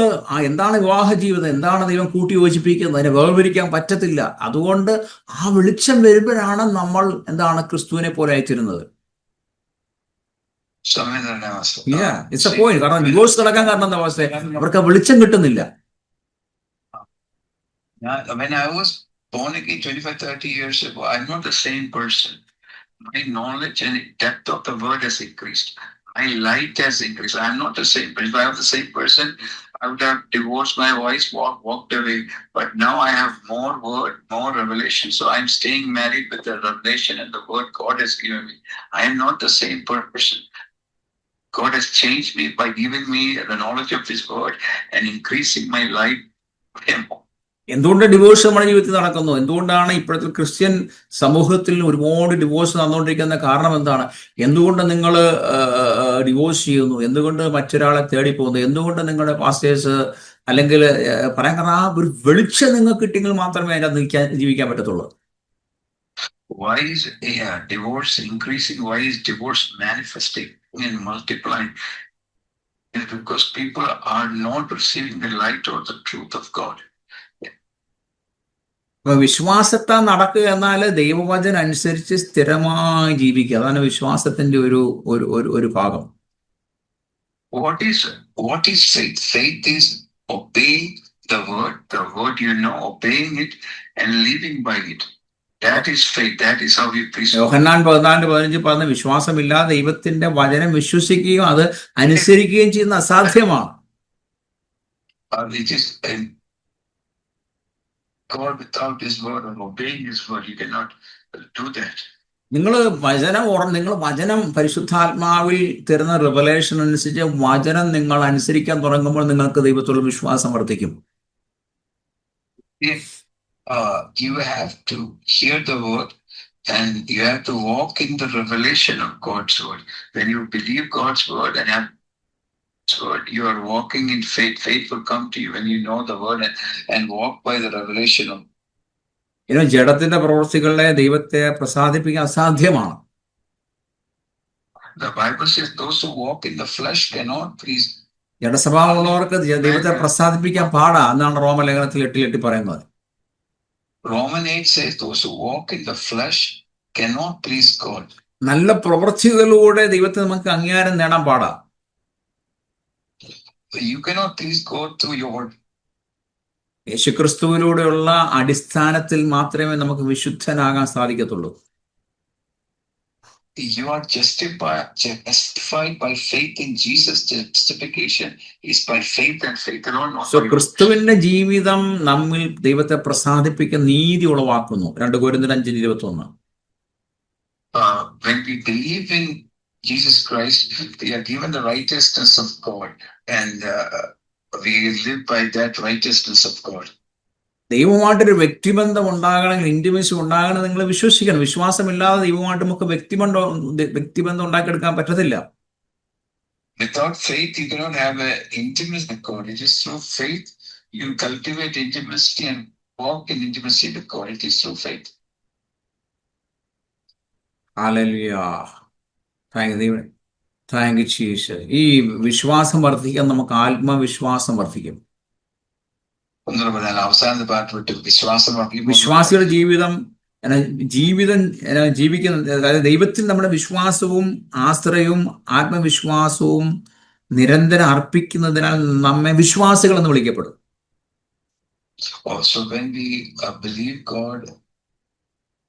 എന്താണ് വിവാഹ ജീവിതം, എന്താണ് ദൈവം കൂട്ടി യോജിപ്പിക്കുന്നത്, അതിനെ വേർതിരിക്കാൻ പറ്റത്തില്ല. അതുകൊണ്ട് ആ വെളിച്ചം വരുമ്പോഴാണ് നമ്മൾ എന്താണ് ക്രിസ്തുവിനെ പോലെ അയച്ചിരുന്നത്. It's a point. കാരണം ഡിവോഴ്സ് നടക്കാൻ കാരണം എന്താ അവസ്ഥ? അവർക്ക് ആ വെളിച്ചം കിട്ടുന്നില്ല. When I was born again 25, 30 years ago, I'm not the same person. My knowledge and depth of the word has increased. My light has increased. I'm not the same person. If I was the same person, I would have divorced my wife, walked away. But now I have more word, more revelation. So I'm staying married with the revelation and the word God has given me. I am not the same person. God has changed me by giving me the knowledge of His word and increasing my life with Him. എന്തുകൊണ്ട് divorce നമ്മുടെ ജീവിതത്തിൽ നടക്കുന്നു? എന്തുകൊണ്ടാണ് ഇപ്പോഴത്തെ Christian സമൂഹത്തിൽ ഒരുപാട് divorce നടന്നുകൊണ്ടിരിക്കുന്ന കാരണം എന്താണ്? എന്തുകൊണ്ട് നിങ്ങൾ ഡിവോഴ്സ് ചെയ്യുന്നു? എന്തുകൊണ്ട് മറ്റൊരാളെ തേടി പോകുന്നു? എന്തുകൊണ്ട് നിങ്ങളുടെ പാസ്റ്റേഴ്സ് അല്ലെങ്കിൽ പറയാൻ കാരണം ആ ഒരു വെളിച്ചം നിങ്ങൾക്ക് കിട്ടിയെങ്കിൽ മാത്രമേ അതിനകത്ത് ജീവിക്കാൻ പറ്റത്തുള്ളൂ. Why is divorce increasing? Why is divorce manifesting and multiplying? It's because people are not receiving the light or the truth of God. വിശ്വാസത്താൽ നടക്കുക എന്നാൽ ദൈവവചനം അനുസരിച്ച് സ്ഥിരമായി ജീവിക്കുക. അതാണ് വിശ്വാസത്തിന്റെ ഒരു ഭാഗം. What is faith? Faith is obeying the word obeying it and living by it. That is faith. That is how we preach. യോഹന്നാൻ 14:15 പറഞ്ഞ വിശ്വാസമില്ലാതെ ദൈവത്തിന്റെ വചനം വിശ്വസിക്കുകയും അത് അനുസരിക്കുകയും ചെയ്യുന്ന അസാധ്യമാണ്. It is God without His word or obeying His word, you cannot do that. നിങ്ങൾ വചനം പരിശുദ്ധാത്മാവിൽ തരുന്ന റിവലേഷൻ അനുസരിച്ച് വചനം നിങ്ങൾ അനുസരിക്കാൻ തുടങ്ങുമ്പോൾ നിങ്ങൾക്ക് ദൈവത്തോട് വിശ്വാസം വർദ്ധിക്കും. You have to hear the word and you have to walk in the revelation of God's word. When you believe God's word and have God's word, you are walking in faith. Faith will come to you when you know the word and walk by the revelation of. ജഡത്തിന്റെ പ്രവൃത്തികളെ ദൈവത്തെ പ്രസാദിപ്പിക്കാൻ അസാധ്യമാണ്. The Bible says those who walk in the flesh cannot please. ജഡസ്വഭാവമുള്ളവർക്ക് ദൈവത്തെ പ്രസാദിപ്പിക്കാൻ പാടാ എന്നാണ് റോമലേഖനത്തിൽ 8:8 പറയുന്നത്. Romans 8 says those who walk in the flesh cannot please God. നല്ല പ്രവൃത്തികളിലൂടെ ദൈവത്തെ നമുക്ക് അംഗീകാരം നേടാൻ പാടാ. You cannot please God through your word. യേശുക്രിസ്തുവിലൂടെയുള്ള അടിസ്ഥാനത്തിൽ മാത്രമേ നമുക്ക് വിശുദ്ധനാകാൻ സാധിക്കത്തുള്ളൂ. You are justified by faith in Jesus. Justification is by faith and faith alone. So ക്രിസ്തുവിന്റെ ജീവിതം നമ്മിൽ ദൈവത്തെ പ്രസാദിപ്പിക്കുന്ന നീതി ഉളവാക്കുന്നു. 2 കൊരിന്ത്യർ 5:21. When we believe in Jesus Christ, we are given the righteousness of God, and we live by that righteousness of God. ദൈവമായിട്ടൊരു വ്യക്തിബന്ധം ഉണ്ടാകണമെങ്കിൽ, intimacy ഉണ്ടാകണം, നിങ്ങൾ വിശ്വസിക്കണം. വിശ്വാസമില്ലാതെ ദൈവമായിട്ട് നമുക്ക് വ്യക്തിബന്ധം ഉണ്ടാക്കിയെടുക്കാൻ പറ്റത്തില്ല. Without faith, you cannot have an intimacy with God. It is through faith you cultivate intimacy and walk in intimacy with God. It is through faith. Hallelujah. Thank you, Jesus. ഈ വിശ്വാസം വർദ്ധിക്കാൻ നമുക്ക് ആത്മവിശ്വാസം വർദ്ധിക്കും. വിശ്വാസിയുടെ ജീവിതം ജീവിക്കുന്ന, അതായത് ദൈവത്തിൽ നമ്മുടെ വിശ്വാസവും ആശ്രയവും ആത്മവിശ്വാസവും നിരന്തരം അർപ്പിക്കുന്നതിനാൽ നമ്മെ വിശ്വാസികൾ എന്ന് വിളിക്കപ്പെടും. So when we believe God,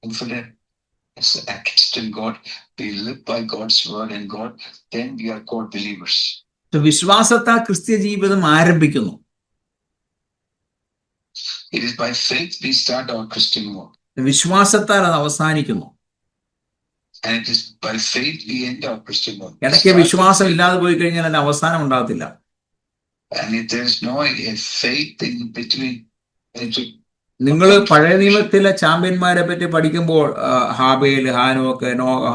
confident and trust in God, we live by God's word and God, then we are called believers. വിശ്വാസത്താൽ ക്രിസ്തീയ ജീവിതം ആരംഭിക്കുന്നു. It is by faith we start our Christian walk. വിശ്വാസത്താൽ അത് അവസാനിക്കുന്നു. And it is by faith we end our Christian walk. ഇടയ്ക്ക് വിശ്വാസം ഇല്ലാതെ പോയി കഴിഞ്ഞാൽ അതിന് അവസാനം ഉണ്ടാകത്തില്ല. And if there is no faith in between. നിങ്ങൾ പഴയ നിയമത്തിലെ ചാമ്പ്യന്മാരെ പറ്റി പഠിക്കുമ്പോൾ ഹാബേൽ, ഹാനോക്ക്,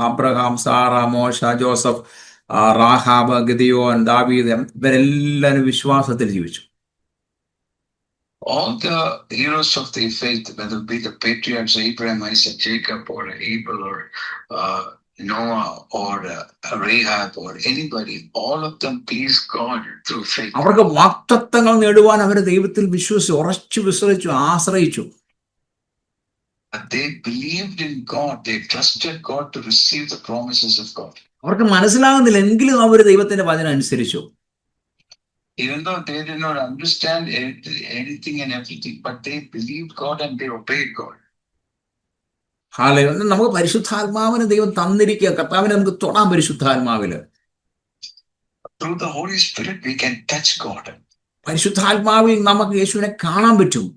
അബ്രഹാം, സാറ, മോശ, ജോസഫ്, റാഹാബ്, ഗിദിയോൻ, ദാവീദ്, ഇവരെല്ലാവരും വിശ്വാസത്തിൽ ജീവിച്ചു. All the heroes of the faith, whether it be the patriarchs, Abraham, Isaac, Jacob, or Abel, or Noah, or Rahab, or anybody, all of them pleased God through faith. അവർക്ക് വാഗ്ദത്തങ്ങൾ നേടുവാൻ അവർ ദൈവത്തിൽ വിശ്വസിച്ചു, ഉറച്ചു വിശ്വസിച്ചു, ആശ്രയിച്ചു. They believed in God. They trusted God to receive the promises of God. അവർക്ക് മനസ്സിലാകുന്നില്ല, എങ്കിലും അവർ ദൈവത്തിന്റെ വചനം അനുസരിച്ചു. Even though they did not understand anything and everything, but they believed God and they obeyed God. Hallelujah. നമുക്ക് പരിശുദ്ധാത്മാവിന് ദൈവം തന്നിരിക്കുക. കർത്താവിനെ നമുക്ക് തൊടാം പരിശുദ്ധാത്മാവില്. Through the Holy Spirit, we can touch God. പരിശുദ്ധാത്മാവിൽ നമുക്ക് യേശുവിനെ കാണാൻ പറ്റും.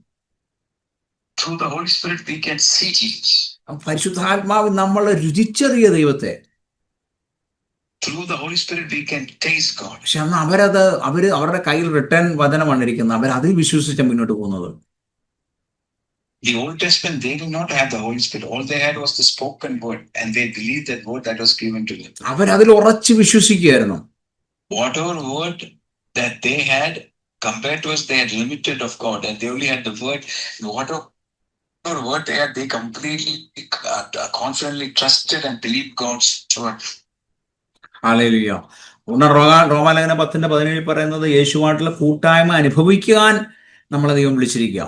Through the Holy Spirit, we can see Jesus. പരിശുദ്ധാത്മാവിൽ നമ്മൾ രുചിച്ചറിയ ദൈവത്തെ. Through the Holy Spirit, we can taste God. പക്ഷെ അന്ന് അവരുടെ കയ്യിൽ റിട്ടേൺ വചനമാണ് ഇരിക്കുന്നത്. അവരതിൽ വിശ്വസിച്ച മുന്നോട്ട് പോകുന്നത്. The Old Testament, they did not have the Holy Spirit. All they had was the spoken word, and they believed that word that was given to them. അവരതിൽ ഉറച്ചു വിശ്വസിക്കുകയായിരുന്നു. Whatever word that they had, compared to us, they had limited of God, and they only had the word. Whatever word they had, they completely confidently trusted and believed God's word. Hallelujah. റോമാലേഖനം 10:17 പറയുന്നത് യേശുവായിട്ടുള്ള കൂട്ടായ്മ അനുഭവിക്കാൻ നമ്മളെ ദൈവം വിളിച്ചിരിക്കുക.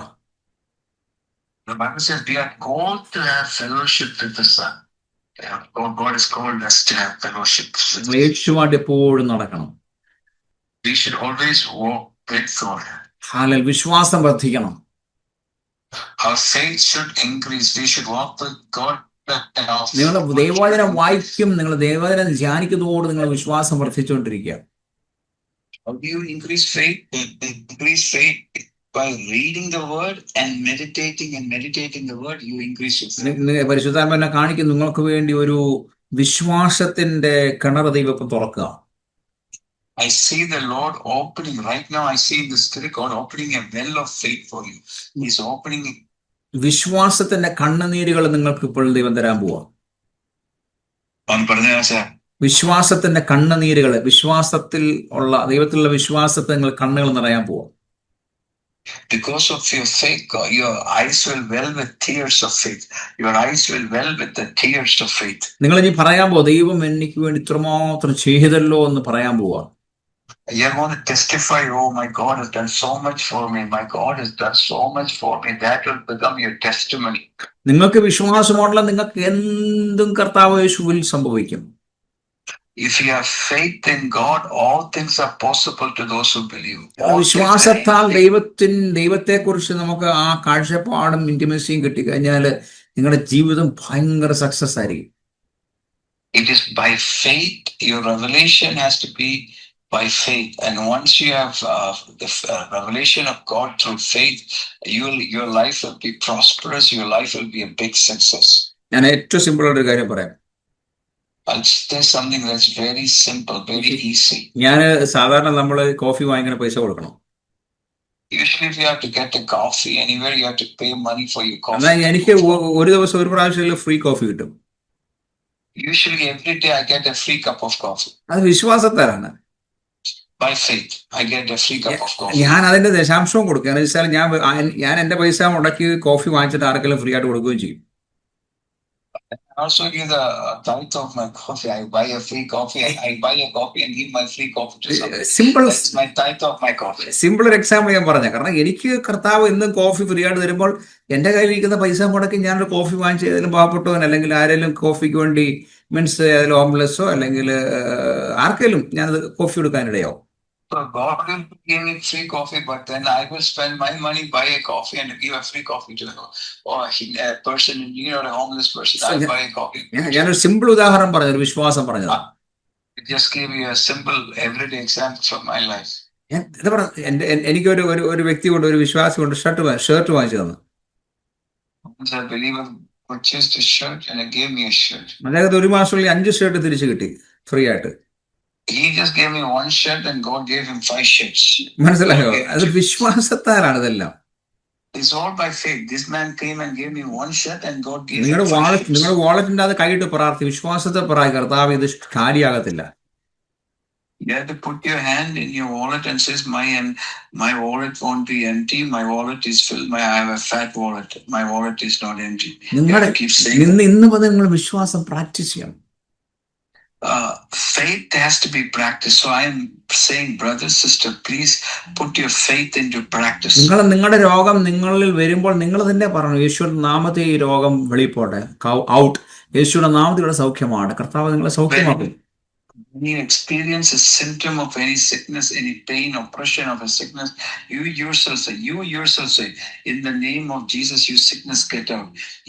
The Bible says we are called to have fellowship with the Son. God has called us to have fellowship. യേശുവായിട്ട് എപ്പോഴും നടക്കണം. We should always walk with God. Hallelujah. വിശ്വാസം വർദ്ധിക്കണം. Our faith should increase. We should walk with God. നിങ്ങൾ ദൈവവചനം വായിക്കും, നിങ്ങൾ ദൈവവചനം ധ്യാനിക്കുന്നതോട് നിങ്ങൾ വിശ്വാസം വർദ്ധിച്ചുകൊണ്ടിരിക്കുക. How do you increase faith? Increase faith by reading the word and meditating the word. You increase your faith. പരിശുദ്ധാത്മാവിനെ കാണിക്കും നിങ്ങൾക്ക് വേണ്ടി ഒരു വിശ്വാസത്തിന്റെ കിണർ ദൈവം തുറക്കുക. I see the Lord opening right now. I see in the Spirit God opening a well of faith for you. He's opening. വിശ്വാസത്തിന്റെ കണ്ണുനീരുകൾ നിങ്ങൾക്ക് ഇപ്പോൾ ദൈവം തരാൻ പോവാ. വിശ്വാസത്തിന്റെ കണ്ണുനീരുകൾ, വിശ്വാസത്തിൽ ഉള്ള ദൈവത്തിലുള്ള വിശ്വാസത്തെ നിങ്ങൾ കണ്ണുകൾ നിറയാൻ പോവാ. Because of your faith, God, your eyes will well with tears of faith. Your eyes will well with the tears of faith. നിങ്ങൾ ഇനി പറയാൻ പോവാ, ദൈവം എനിക്ക് വേണ്ടി ഇത്രമാത്രം ചെയ്തല്ലോ എന്ന് പറയാൻ പോവാ. You're going to testify, oh, my God has done so much for me. My God has done so much for me. That will become your testimony. നിങ്ങൾക്ക് വിശ്വാസമുള്ള നിങ്ങൾക്ക് എന്തും കർത്താവ് യേശുവിൽ സംഭവിക്കും. If you have faith in God, all things are possible to those who believe. വിശ്വാസത്താൽ ദൈവത്തെക്കുറിച്ച് നമുക്ക് ആ കാഴ്ചപ്പാടും ഇന്റിമസിയും കിട്ടിക്കഴിഞ്ഞാൽ നിങ്ങളുടെ ജീവിതം ഭയങ്കര സക്സസ് ആയിരിക്കും. It is by faith. Your revelation has to be by faith, and once you have the revelation of God through faith, your life will be prosperous. Your life will be a big success. ഞാൻ ഏറ്റവും simple ആയിട്ട് ഒരു കാര്യം പറയാം. I'll say something that's very simple, very easy. ഞാൻ സാധാരണ നമ്മൾ coffee വാങ്ങിക്കുന്ന പൈസ കൊടുക്കണം. Usually, if you have to get a coffee anywhere, you have to pay money for your coffee. എന്നാൽ എനിക്ക് ഒരു ദിവസം ഒരു പ്രാവശ്യം ഫ്രീ കോഫി കിട്ടും. Usually, every day I get a free cup of coffee. അത് വിശ്വാസത്താലാണ്. By faith, I get a free cup of coffee. ഞാൻ അതിന്റെ ദശാംശവും കൊടുക്കുക. എന്ന് വെച്ചാൽ ഞാൻ എന്റെ പൈസ മുടക്കി കോഫി വാങ്ങിച്ചിട്ട് ആർക്കെങ്കിലും ഫ്രീ ആയിട്ട് കൊടുക്കുകയും ചെയ്യും. I also give the tithe of my coffee. I buy a free coffee. I buy a coffee and give my free coffee to someone. Simple. That's my tithe of my coffee. Simple ഒരു example ഞാൻ പറഞ്ഞ. കാരണം എനിക്ക് കർത്താവ് എന്നും coffee free ആയിട്ട് തരുമ്പോൾ എന്റെ കയ്യിലിരിക്കുന്ന പൈസ മുടക്കി ഞാനൊരു കോഫി വാങ്ങിച്ച് ഏതെങ്കിലും പാവപ്പെട്ടവൻ അല്ലെങ്കിൽ ആരെങ്കിലും കോഫിക്ക് വേണ്ടി മീൻസ് ഏതെങ്കിലും ഹോംലെസ്സോ അല്ലെങ്കിൽ ആർക്കെങ്കിലും ഞാനത് coffee കൊടുക്കാനിടയാവും. So God will give me free coffee, but then I will spend my money, buy a coffee and give a free coffee to a person in need or a homeless person. I buy a coffee. ഞാനൊരു simple ഉദാഹരണം പറഞ്ഞു, ഒരു വിശ്വാസം പറഞ്ഞതാ. It just gave you a simple everyday example from my life. എനിക്ക് ഒരു വ്യക്തി കൊണ്ട് ഒരു വിശ്വാസി കൊണ്ട് ഷർട്ട് വാങ്ങിച്ചു തന്നു. A believer purchased a shirt and he gave me a shirt. അദ്ദേഹത്തിന് ഒരു മാസത്തിനുള്ളിൽ 5 ഷർട്ട് തിരിച്ചു കിട്ടി ഫ്രീ ആയിട്ട്. He just gave me 1 shirt and God gave him 5 shirts. മനസ്സിലായോ? അത് വിശ്വാസത്താലാണ് ഇതെല്ലാം. It's all by faith. This man came and gave me 1 shirt and God gave me 5 shirts. നിങ്ങളുടെ വാളറ്റിന്റെ അത് കൈയിട്ട് പ്രാർത്ഥി, വിശ്വാസത്തെ പ്രാർത്ഥി, കർത്താവ് ഇത് കാര്യാകത്തില്ല. You have to put your hand in your wallet and says, my wallet won't be empty. My wallet is filled. I have a fat wallet. My wallet is not empty. You have to keep saying ഇന്ന് മുതൽ നിങ്ങൾ വിശ്വാസം practice ചെയ്യണം. Faith has to be practiced. So I am saying, brother, sister, please put your faith into practice. നിങ്ങളുടെ രോഗം നിങ്ങളിൽ വരുമ്പോൾ നിങ്ങൾ തന്നെ പറഞ്ഞു, യേശുവിന്റെ നാമത്തിൽ ഈ രോഗം വെളിപ്പോട്ടെ, ഔട്ട്. യേശുവിന്റെ നാമത്തിലുള്ള സൗഖ്യമാണ്. കർത്താവ് നിങ്ങളെ സൗഖ്യമാക്കും. when you experience a symptom of any sickness, any pain, oppression of a sickness, you yourself say, in the name of Jesus, you sickness get out.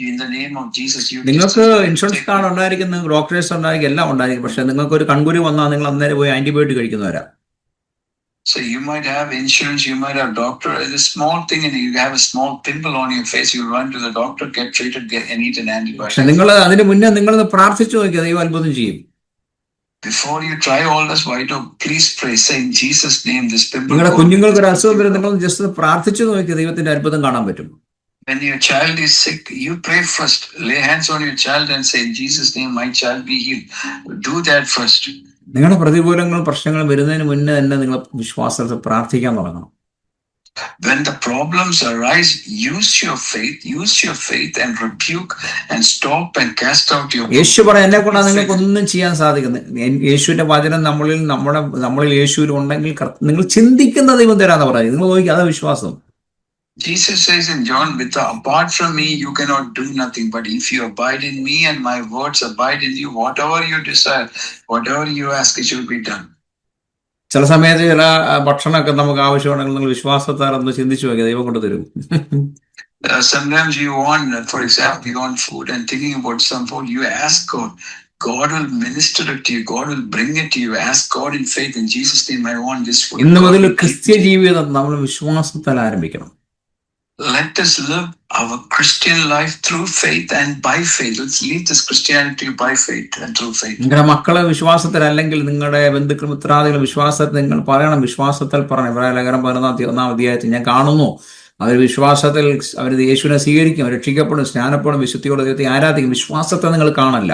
In the name of Jesus, you നിങ്ങൾക്ക് disease insurance take card ഉണ്ടായിരിക്കും, നിങ്ങൾക്ക് doctors ഉണ്ടായിരിക്കും, എല്ലാം ഉണ്ടായിരിക്കും. പക്ഷെ നിങ്ങൾക്ക് ഒരു കൺകുരു വന്നാൽ നിങ്ങൾ അന്നേരം പോയി antibiotic കഴിക്കുന്നവരാ. So you might have insurance, you might have doctor. It's a small thing, and you have a small pimple on your face. You run to the doctor, get treated, and eat an പക്ഷെ antibiotic. നിങ്ങൾ അതിന് മുന്നേ നിങ്ങളൊന്ന് പ്രാർത്ഥിച്ചു നോക്കിയാൽ ദൈവം അത്ഭുതം ചെയ്യും. Before you try all this, why don't please pray? Say in Jesus' name, this pimple. നിങ്ങളുടെ കുഞ്ഞുങ്ങൾക്ക് ഒരു അസുഖം വരും, നിങ്ങൾ ജസ്റ്റ് പ്രാർത്ഥിച്ചു നോക്കിയാൽ ദൈവത്തിന്റെ അത്ഭുതം കാണാൻ പറ്റും. When your child is sick, you pray first. Lay hands on your child and say, in Jesus' name, my child be healed. Do that first. നിങ്ങളുടെ പ്രതികൂലങ്ങളും പ്രശ്നങ്ങളും വരുന്നതിന് മുന്നേ തന്നെ നിങ്ങൾ വിശ്വാസത്തിൽ പ്രാർത്ഥിക്കാൻ തുടങ്ങണം. When the problems arise, use your faith and rebuke and stop and cast out your. യേശു പറയാം, എന്നെ കൊണ്ടാ നിങ്ങൾക്ക് ഒന്നും ചെയ്യാൻ സാധിക്കുന്നത്. യേശുവിന്റെ വചനം നമ്മളിൽ യേശുവിൽ ഉണ്ടെങ്കിൽ നിങ്ങൾ ചിന്തിക്കുന്ന ദൈവം തരാന്ന് പറയുന്നത്. നിങ്ങൾ നോക്കി, അതാ വിശ്വാസം. Jesus says in John, apart from me, you cannot do nothing. But if you abide in me and my words abide in you, whatever you desire, whatever you ask, it shall be done. ചില സമയത്ത് ചില ഭക്ഷണമൊക്കെ നമുക്ക് ആവശ്യമുണ്ടെങ്കിൽ നിങ്ങൾ വിശ്വാസത്താൽ ഒന്ന് ചിന്തിച്ചു നോക്കിയാൽ ദൈവം കൊണ്ട് തരും. Sometimes you want, for example, you want food and thinking about some food, you ask God. God will minister it to you. God will bring it to you. Ask God in faith. In Jesus' name, I want this food. ഇന്ന് മുതൽ ക്രിസ്ത്യ ജീവിതം നമ്മൾ വിശ്വാസത്താൽ ആരംഭിക്കണം. Let us live our Christian life through faith and by faith. Let's lead this Christianity by faith and through faith. നിങ്ങളുടെ മക്കളെ വിശ്വാസത്തിൽ, അല്ലെങ്കിൽ നിങ്ങളുടെ ബന്ധുക്കൾ മിത്രാദികൾ വിശ്വാസത്തിൽ നിങ്ങൾ പറയണം. വിശ്വാസത്തിൽ പറയണം. ഇബ്രായ ലേഖനം 11 അധ്യായത്തിൽ ഞാൻ കാണുന്നു, അവർ വിശ്വാസത്തിൽ അവർ യേശുവിനെ സ്വീകരിക്കും, രക്ഷിക്കപ്പെടും, സ്നാനപ്പെടും, വിശുദ്ധിയോടെ ദൈവത്തെ ആരാധിക്കും. വിശ്വാസത്തെ നിങ്ങൾ കാണല്ല.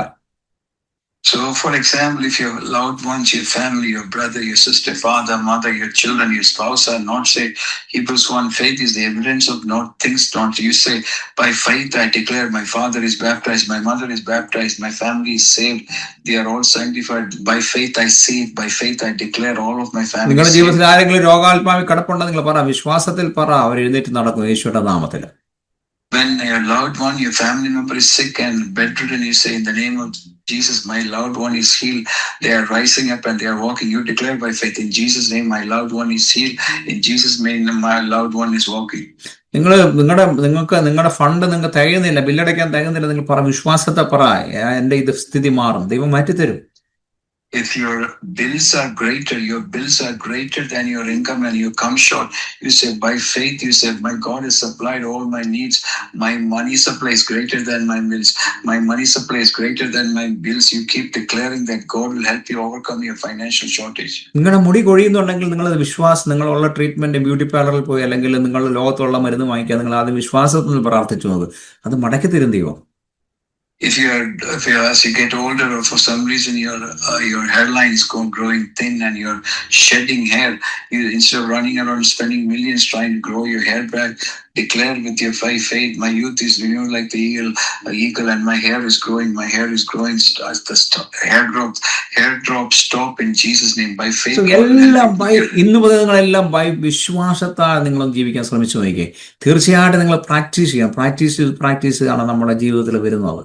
So, for example, if your loved ones, your family, your brother, your sister, father, mother, your children, your spouse are not saved, Hebrews 1, faith is the evidence of not things not. You say, by faith I declare my father is baptized, my mother is baptized, my family is saved, they are all sanctified. By faith I save, by faith I declare all of my family. നിങ്ങളുടെ ജീവിതത്തിൽ ആരെങ്കിലും രോഗാത്മാവിൽ കിടപ്പുണ്ടെന്ന് നിങ്ങൾ പറ, വിശ്വാസത്തിൽ പറ, അവർ എഴുന്നേറ്റ് നടക്കും യേശുവിന്റെ നാമത്തിൽ. When your loved one, your family member is sick and bedridden, you say, in the name of Jesus, my loved one is healed. They are rising up and they are walking. You declare by faith, in Jesus' name, my loved one is healed. In Jesus' name, my loved one is walking. നിങ്ങളുടെ fund നിങ്ങൾക്ക് തികയുന്നില്ല, ബില്ലടയ്ക്കാൻ തികയുന്നില്ല, നിങ്ങൾ പറ, വിശ്വാസത്തെ പറ, എന്റെ ഇത് സ്ഥിതി മാറും, ദൈവം മാറ്റിത്തരും. If your bills are greater than your income and you come short, you say, by faith, you say, my God has supplied all my needs. My money supply is greater than my bills. My money supply is greater than my bills. You keep declaring that God will help you overcome your financial shortage. നിങ്ങളുടെ മുടി കൊഴിയുന്നുണ്ടെങ്കിൽ നിങ്ങളത് വിശ്വാസം, നിങ്ങളുള്ള treatment beauty പാർലറിൽ പോയി അല്ലെങ്കിൽ നിങ്ങൾ ലോകത്തുള്ള മരുന്ന് വാങ്ങിക്കുക, നിങ്ങൾ ആദ്യം വിശ്വാസത്തിൽ പ്രാർത്ഥിച്ചു നോക്ക്, അത് മടക്കി തരും ദൈവം. If as you get older, or for some reason your hairline is growing thin and you're shedding hair, you, instead of running around spending millions trying to grow your hair back, declare with your faith, my youth is renewed like the eagle, and my hair is growing. As the hair drops stop in Jesus' name. By faith. So എല്ലാം ഇന്ന് മുതൽ നിങ്ങളെല്ലാം വിശ്വാസത്താൽ നിങ്ങൾ ജീവിക്കാൻ ശ്രമിച്ചു നോക്കിയേ, തീർച്ചയായിട്ടും നിങ്ങൾ പ്രാക്ടീസ് ആണ് നമ്മുടെ ജീവിതത്തിൽ വരുന്നത്.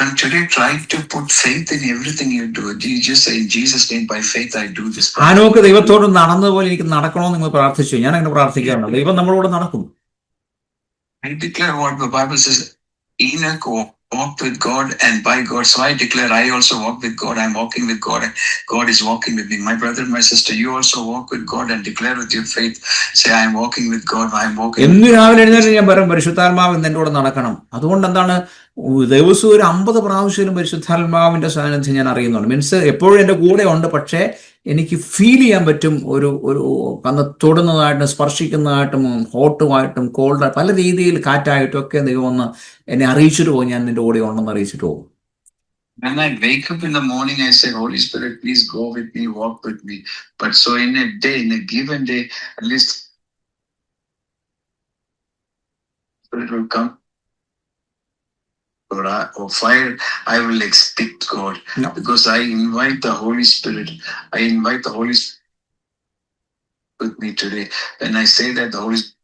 And today, try to put faith in everything you do. You just say, in Jesus' name, by faith, I do this. ഹാനോക്ക് ദൈവത്തോട് നടന്നതുപോലെ എനിക്ക് നടക്കണമെന്ന് നിങ്ങൾ പ്രാർത്ഥിച്ചു. ഞാൻ അങ്ങനെ പ്രാർത്ഥിക്കാറുണ്ട്, ദൈവം നമ്മളോട് നടക്കും. I declare what the Bible says. Enoch walked with God and by God. So I declare, I also walk with God. I'm walking with God and God is walking with me. My brother, my sister, you also walk with God and declare with your faith. Say, I'm walking with God. I'm walking. എന്ന് രാവിലെ എഴുന്നേറ്റ് ഞാൻ പറയും, പരിശുദ്ധാത്മാവ് എന്റെ കൂടെ നടക്കണം. അതുകൊണ്ട് എന്താണ്, ദിവസം ഒരു 50 പ്രാവശ്യം പരിശുദ്ധാത്മാവിന്റെ സാന്നിധ്യം ഞാൻ അറിയുന്നുണ്ട്. മീൻസ് എപ്പോഴും എൻ്റെ കൂടെ ഉണ്ട്, പക്ഷേ എനിക്ക് ഫീൽ ചെയ്യാൻ പറ്റും, ഒരു അന്ന് തൊടുന്നതായിട്ടും സ്പർശിക്കുന്നതായിട്ടും ഹോട്ടുമായിട്ടും കോൾഡായിട്ടും പല രീതിയിൽ കാറ്റായിട്ടും ഒക്കെ ദൈവം ഒന്ന് എന്നെ അറിയിച്ചിട്ട് പോകും, ഞാൻ നിന്റെ കൂടെ ഉണ്ടെന്ന് അറിയിച്ചിട്ട് പോകും. When I wake up in the morning, I say, Holy Spirit, please go with me, walk with me. But so in a given day, at least Spirit will come. Or fire, I will expect God. No. Because I invite the Holy Spirit. I invite the Holy Spirit with me today. When I say that, the Holy Spirit.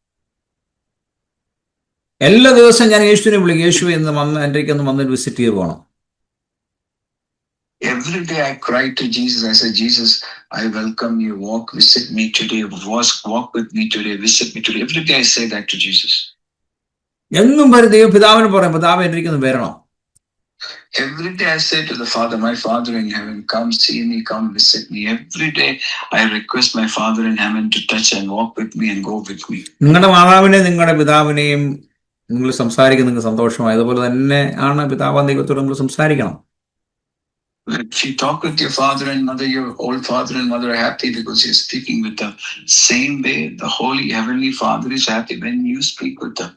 എല്ലാ ദിവസവും ഞാൻ യേശുവിനെ വിളിക്കും, യേശു എന്ന് വന്ന് എൻ്റെ ഒന്ന് വന്ന് വിസിറ്റ് ചെയ്ത് പോകണം. Every day I cried to Jesus. I said, Jesus, I welcome you. Visit me today. Walk with me today. Visit me today. Every day I say that to Jesus. എന്നും വരും ദൈവം പിതാവിന് പറയും, പിതാവ് എനിക്കൊന്ന് വരണം. Every day I say to the Father, my Father in heaven, come see me, come visit me. Every day I request my Father in heaven to touch and walk with me and go with me. നിങ്ങളുടെ മാതാവിനെയും നിങ്ങളുടെ പിതാവിനെയും നിങ്ങൾ സംസാരിക്കുന്ന നിങ്ങൾക്ക് സന്തോഷമായി, അതുപോലെ തന്നെ ആണ് പിതാവ് ദൈവത്തോട് നമ്മൾ സംസാരിക്കണം. If you talk with your father and mother, your old father and mother are happy because you're speaking with them. Same way, the Holy Heavenly Father is happy when you speak with them.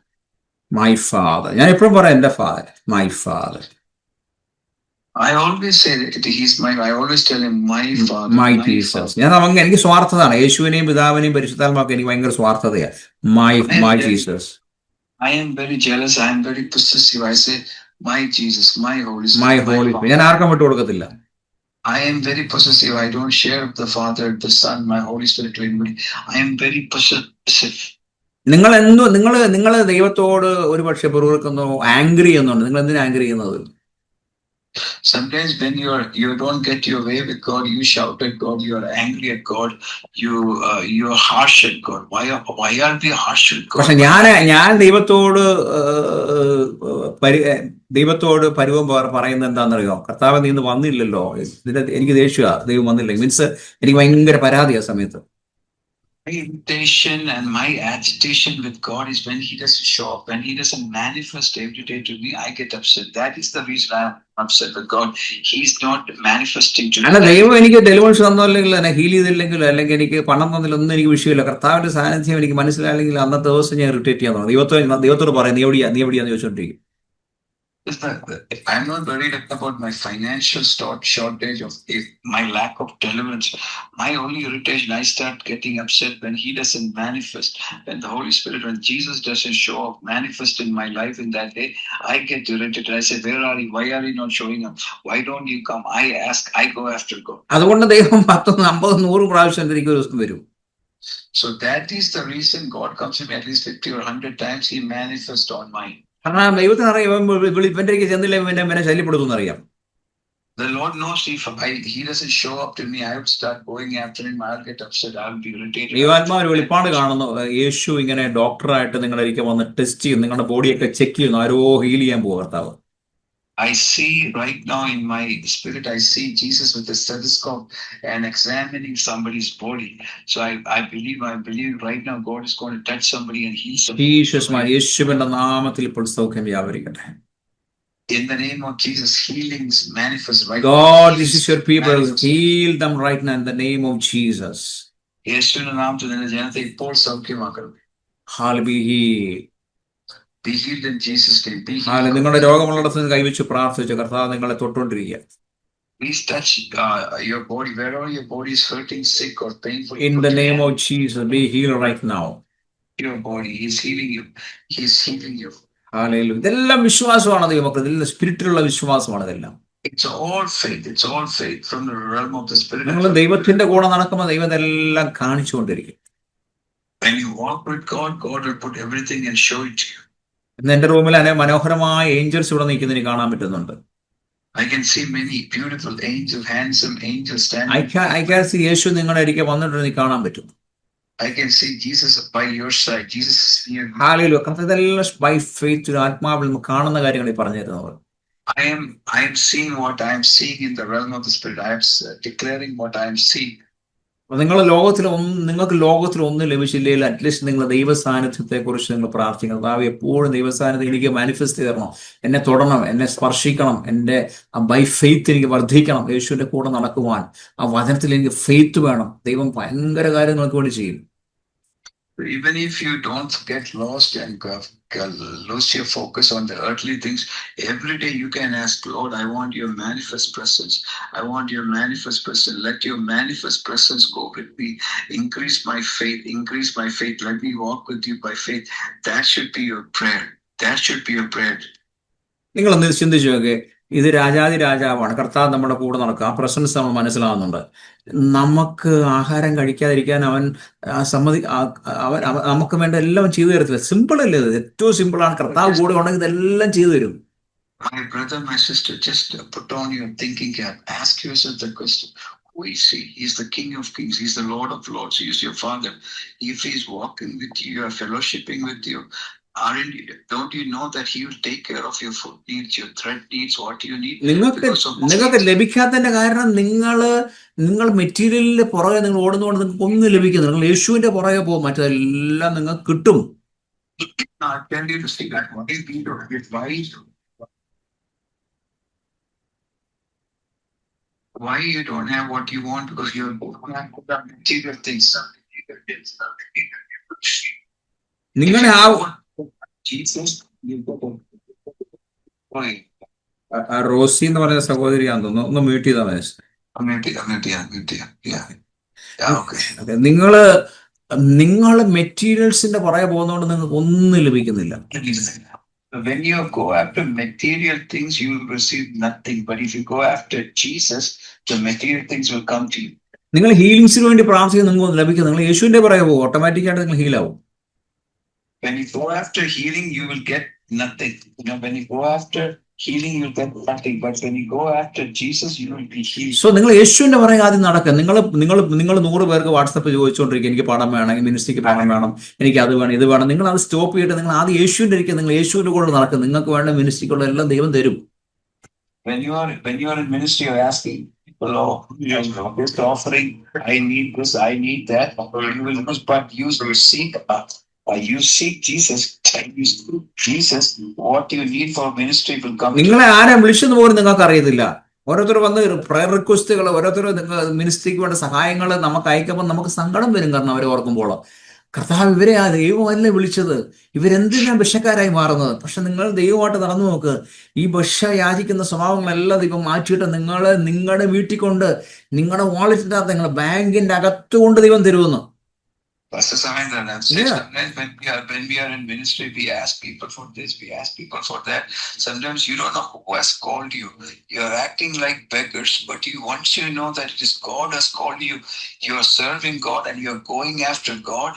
My father, ഞാൻ എപ്പോഴും പറയാം എന്റെ father, my father. I always say that I always tell him, my father, my Jesus. ഞാൻ എനിക്ക് സ്വാർത്ഥതാണ്. യേശുവിനെയും പിതാവിനെയും പരിശുദ്ധാത്മാക്കും എനിക്ക് ഭയങ്കര സ്വാർത്ഥതയാണ്. My Jesus. I am very jealous. I am very possessive. I say, my Jesus, my Holy Spirit. My holy. ഞാൻ ആർക്കും വിട്ടു കൊടുക്കത്തില്ല. I am very possessive. I don't share the Father, the Son, my Holy Spirit to anybody. I am very possessive. നിങ്ങൾ ദൈവത്തോട് ഒരു പക്ഷെ പിറുപിറുക്കുന്നു, angry ചെയ്യുന്നുണ്ട്. നിങ്ങൾ എന്തിനാ ആംഗ്രി ചെയ്യുന്നത്? Sometimes when you don't get your way with God, you shout at God, you are angry at God, you are harsh at God. Why are we harsh at God? പക്ഷെ ഞാൻ ദൈവത്തോട് പരുവം പറയുന്നത് എന്താണെന്നറിയോ? കർത്താവ് നീ ഇന്ന് വന്നില്ലല്ലോ, എനിക്ക് ദേഷ്യ ദൈവം വന്നില്ല. മീൻസ് എനിക്ക് ഭയങ്കര പരാതി ആ സമയത്ത്. My irritation and my agitation with God is when he doesn't show up, when he doesn't manifest every day to me, I get upset. That is the reason I am upset with God. He's not manifesting to me. അല്ല, ദൈവം എനിക്ക് deliverance തന്നില്ലെങ്കിൽ, എന്നെ heal ചെയ്തില്ലെങ്കിൽ, അല്ലെങ്കിൽ എനിക്ക് പണം തന്നില്ലൊന്നും എനിക്ക് വിഷയമില്ല. കർത്താവിന്റെ സാന്നിധ്യം എനിക്ക് മനസ്സിലായില്ലെങ്കിൽ അന്നത്തെ ദിവസം ഞാൻ ഇറിറ്റേറ്റ് ചെയ്യാൻ തുടങ്ങും. ദൈവത്തോട് പറയാം, നീ എവിടെയാന്ന് ചോദിച്ചോണ്ടിരിക്കും. I'm not worried about my financial shortage of my lack of deliverance. My only irritation, I start getting upset when he doesn't manifest. When the Holy Spirit, when Jesus doesn't show up, manifest in my life in that day, I get irritated. I say, where are you? Why are you not showing up? Why don't you come? I ask, I go after God. അതുകൊണ്ട് ദൈവം 10, 50, 100 പ്രാവശ്യം എനിക്ക് ഒരു ദിവസം വരും. So that is the reason God comes to me at least 50 or 100 times. He manifests on mine. കാരണം ദൈവത്തിനറിയാം ഇവന്റെ ചെന്നില്ല എന്നെ ശല്യപ്പെടുത്തും അറിയാം. The Lord knows if he doesn't show up to me, I would start going after him. I'll get upset. I'll be irritated. ദൈവാത്മാവ് ഒരു വെളിപ്പാട് കാണുന്നു. യേശു ഇങ്ങനെ ഡോക്ടറായിട്ട് നിങ്ങളൊരിക്കൽ വന്ന് ടെസ്റ്റ് ചെയ്യും, നിങ്ങളുടെ ബോഡിയൊക്കെ ചെക്ക് ചെയ്യുന്നു. ആരോ ഹീൽ ചെയ്യാൻ പോകും കർത്താവ്. I see right now in my spirit, I see Jesus with a stethoscope and examining somebody's body. So I believe right now God is going to touch somebody and heal somebody. യേശുവിന്റെ നാമത്തിൽ ഇപ്പോൾ സൗഖ്യം വ്യാപരിക്കട്ടെ. In the name of Jesus, healings manifest right now. God, this is your people. Heal them right now in the name of Jesus. യേശുവിന്റെ നാമത്തിൽ നിന്റെ ജനത്തെ ഇപ്പോൾ സൗഖ്യമാക്കണം. Hallelujah. Be healed in Jesus' name. Be healed. Hallelujah. നിങ്ങളുടെ രോഗമുള്ളിടത്ത് കൈവച്ച് പ്രാർത്ഥിച്ചു കർത്താവ് നിങ്ങളെ തൊട്ടുകൊണ്ടിരിക്കുക. Please touch your body wherever your body is hurting, sick or painful. In the name of Jesus, be healed right now. Your body, He's healing you. He's healing you. Hallelujah. ഇതെല്ലാം വിശ്വാസമാണ് ദൈവമക്കളെ. ഇതെല്ലാം സ്പിരിറ്റിലുള്ള വിശ്വാസമാണ്. ഇതെല്ലാം It's all faith. It's all faith from the realm of the spirit. നിങ്ങൾ ദൈവത്തിന്റെ കൂടെ നടക്കുമ്പോൾ ദൈവം ഇതെല്ലാം കാണിച്ചുകൊണ്ടിരിക്കും. When you walk with God, God will put everything and show it to you. ഇന്ന് എന്റെ റൂമിൽ മനോഹരമായ ഏഞ്ചൽസ് ഇവിടെ നിൽക്കുന്നതിന് കാണാൻ പറ്റുന്നുണ്ട്. I can see many beautiful angels, handsome angels standing. I can see യേശു നിങ്ങളുടെ അരികെ വന്നിട്ട് കാണാൻ പറ്റും. I can see Jesus by your side. Jesus is near you. Hallelujah. ഇതെല്ലാം ബൈ ഫെയ്ത്ത് ആത്മാവിൽ കാണുന്ന കാര്യങ്ങൾ പറഞ്ഞു തരുന്നത്. I am seeing what I am seeing in the realm of the spirit. I am declaring what I am seeing. നിങ്ങൾക്ക് ലോകത്തിൽ ഒന്നും ലഭിച്ചില്ലെങ്കിൽ അറ്റ്ലീസ്റ്റ് നിങ്ങൾ ദൈവ സാന്നിധ്യത്തെ കുറിച്ച് നിങ്ങൾ പ്രാർത്ഥിക്കണം. അതാവ് എപ്പോഴും ദൈവ സാന്നിധ്യം എനിക്ക് മാനിഫെസ്റ്റ് തരണം, എന്നെ തൊടണം, എന്നെ സ്പർശിക്കണം, എൻ്റെ ബൈ ഫെയ്ത്ത് എനിക്ക് വർദ്ധിക്കണം. യേശുവിന്റെ കൂടെ നടക്കുവാൻ ആ വചനത്തിൽ എനിക്ക് ഫെയ്ത്ത് വേണം. ദൈവം ഭയങ്കര കാര്യങ്ങൾക്ക് വേണ്ടി ചെയ്യും. Even if you don't get lost and lose your focus on the earthly things, every day you can ask, Lord, I want your manifest presence. I want your manifest presence. Let your manifest presence go with me. Increase my faith. Increase my faith. Let me walk with you by faith. That should be your prayer. That should be your prayer. നിങ്ങൾ ഒന്ന് ചിന്തിച്ചു നോക്കേ, ഇത് രാജാതി രാജാവാണ്. കർത്താവ് നമ്മുടെ കൂടെ നടക്കുക. ആ പ്രസൻസ് നമ്മൾ മനസ്സിലാവുന്നുണ്ട്. നമുക്ക് ആഹാരം കഴിക്കാതിരിക്കാൻ അവൻ നമുക്ക് വേണ്ട എല്ലാം ചെയ്തു തരത്തില്ല. സിമ്പിൾ അല്ലേ ഇത്? ഏറ്റവും സിമ്പിളാണ്. കർത്താവ് കൂടെ ഉണ്ടെങ്കിൽ ഇതെല്ലാം ചെയ്തു തരും. My brother, my sister, just put on your thinking cap. Ask yourself the question. Who is he? He's the King of Kings. He's the Lord of Lords. He's your Father. If he's walking with you, you're fellowshipping with you, don't you know that he will take care of your food needs, your thread needs, what you need? നിങ്ങൾക്ക് ലഭിക്കാത്തതിന്റെ കാരണം നിങ്ങൾ മെറ്റീരിയലിന്റെ പുറകെ നിങ്ങൾ ഓടുന്നതുകൊണ്ട് നിങ്ങൾക്ക് ഒന്നും ലഭിക്കുന്നില്ല. നിങ്ങൾ യേശുവിന്റെ പുറകെ പോകും, മറ്റെല്ലാം നിങ്ങൾക്ക് കിട്ടും. Why you don't have what you want? Because you're material things. നിങ്ങളുടെ Jesus, റോസി എന്ന് പറയുന്ന സഹോദരിയാന്ന് തോന്നുന്നു. ഒന്ന് മ്യൂട്ട് ചെയ്താൽ മതി. നിങ്ങള് മെറ്റീരിയൽസിന്റെ പുറകെ പോകുന്നതുകൊണ്ട് നിങ്ങൾക്ക് ഒന്നും ലഭിക്കുന്നില്ല. When you go after material things, you will receive nothing. But if you go after Jesus, the material things will come to you. നിങ്ങൾ ഹീലിംഗ്സിന് വേണ്ടി പ്രാർത്ഥിക്കുന്ന നിങ്ങൾക്ക് ലഭിക്കും. നിങ്ങൾ യേശുവിന്റെ പുറകെ പോകും, ഓട്ടോമാറ്റിക്കായിട്ട് നിങ്ങൾ ഹീലാവും. When you go after healing, you will get nothing. When you go after healing, you'll get nothing. But when you go after Jesus, you will be healed. So നിങ്ങൾ യേശുവിന്റെ പുറകെ ആദ്യം നടക്കുക. നിങ്ങൾ 100 പേർക്ക് വാട്സപ്പ് ചോദിച്ചുകൊണ്ടിരിക്കുക, എനിക്ക് പണം വേണം, മിനിസ്ട്രിക്ക് പണം വേണം, എനിക്ക് അത് വേണം, ഇത് വേണം. നിങ്ങൾ അത് സ്റ്റോപ്പ് ചെയ്തിട്ട് നിങ്ങൾ ആദ്യം യേശുവിന്റെ ഇരിക്കുക. നിങ്ങൾ യേശുവിന്റെ കൂടെ നടക്കുക. നിങ്ങൾക്ക് വേണ്ട മിനിസ്ട്രിക്കുള്ള എല്ലാം ദൈവം തരും. When you are in ministry, you're asking people, this offering, I need this, I need that. You will use, but you seek up. You seek Jesus. You seek Jesus. What you need for ministry will come. നിങ്ങളെ ആരെ വിളിച്ചെന്ന് പോലും നിങ്ങൾക്ക് അറിയത്തില്ല. ഓരോരുത്തർ വന്ന് prayer റിക്വസ്റ്റുകൾ, ഓരോരുത്തർ മിനിസ്ട്രിക്ക് വേണ്ട സഹായങ്ങൾ നമുക്ക് അയക്കുമ്പോൾ നമുക്ക് സങ്കടം വരും. കാരണം അവരെ ഓർക്കുമ്പോൾ കർത്താവ് ഇവരെ ആ ദൈവമല്ലേ വിളിച്ചത്, ഇവരെന്തിനാ ഭിക്ഷക്കാരായി മാറുന്നത്? പക്ഷെ നിങ്ങൾ ദൈവമായിട്ട് നടന്നു നോക്ക്. ഈ ഭിക്ഷ യാചിക്കുന്ന സ്വഭാവങ്ങളെല്ലാം ദൈവം മാറ്റിയിട്ട് നിങ്ങളുടെ വീട്ടിൽ കൊണ്ട്, നിങ്ങളുടെ വാളറ്റിന്റെ അകത്ത്, നിങ്ങളുടെ ബാങ്കിന്റെ അകത്തുകൊണ്ട് ദൈവം തരുമെന്ന്. Pastor Samendra, when we are in ministry, we ask people for this, we ask people for that. Sometimes you don't know who has called you. You're acting like beggars, but once you know that it is God has called you, you're serving God and you're going after God,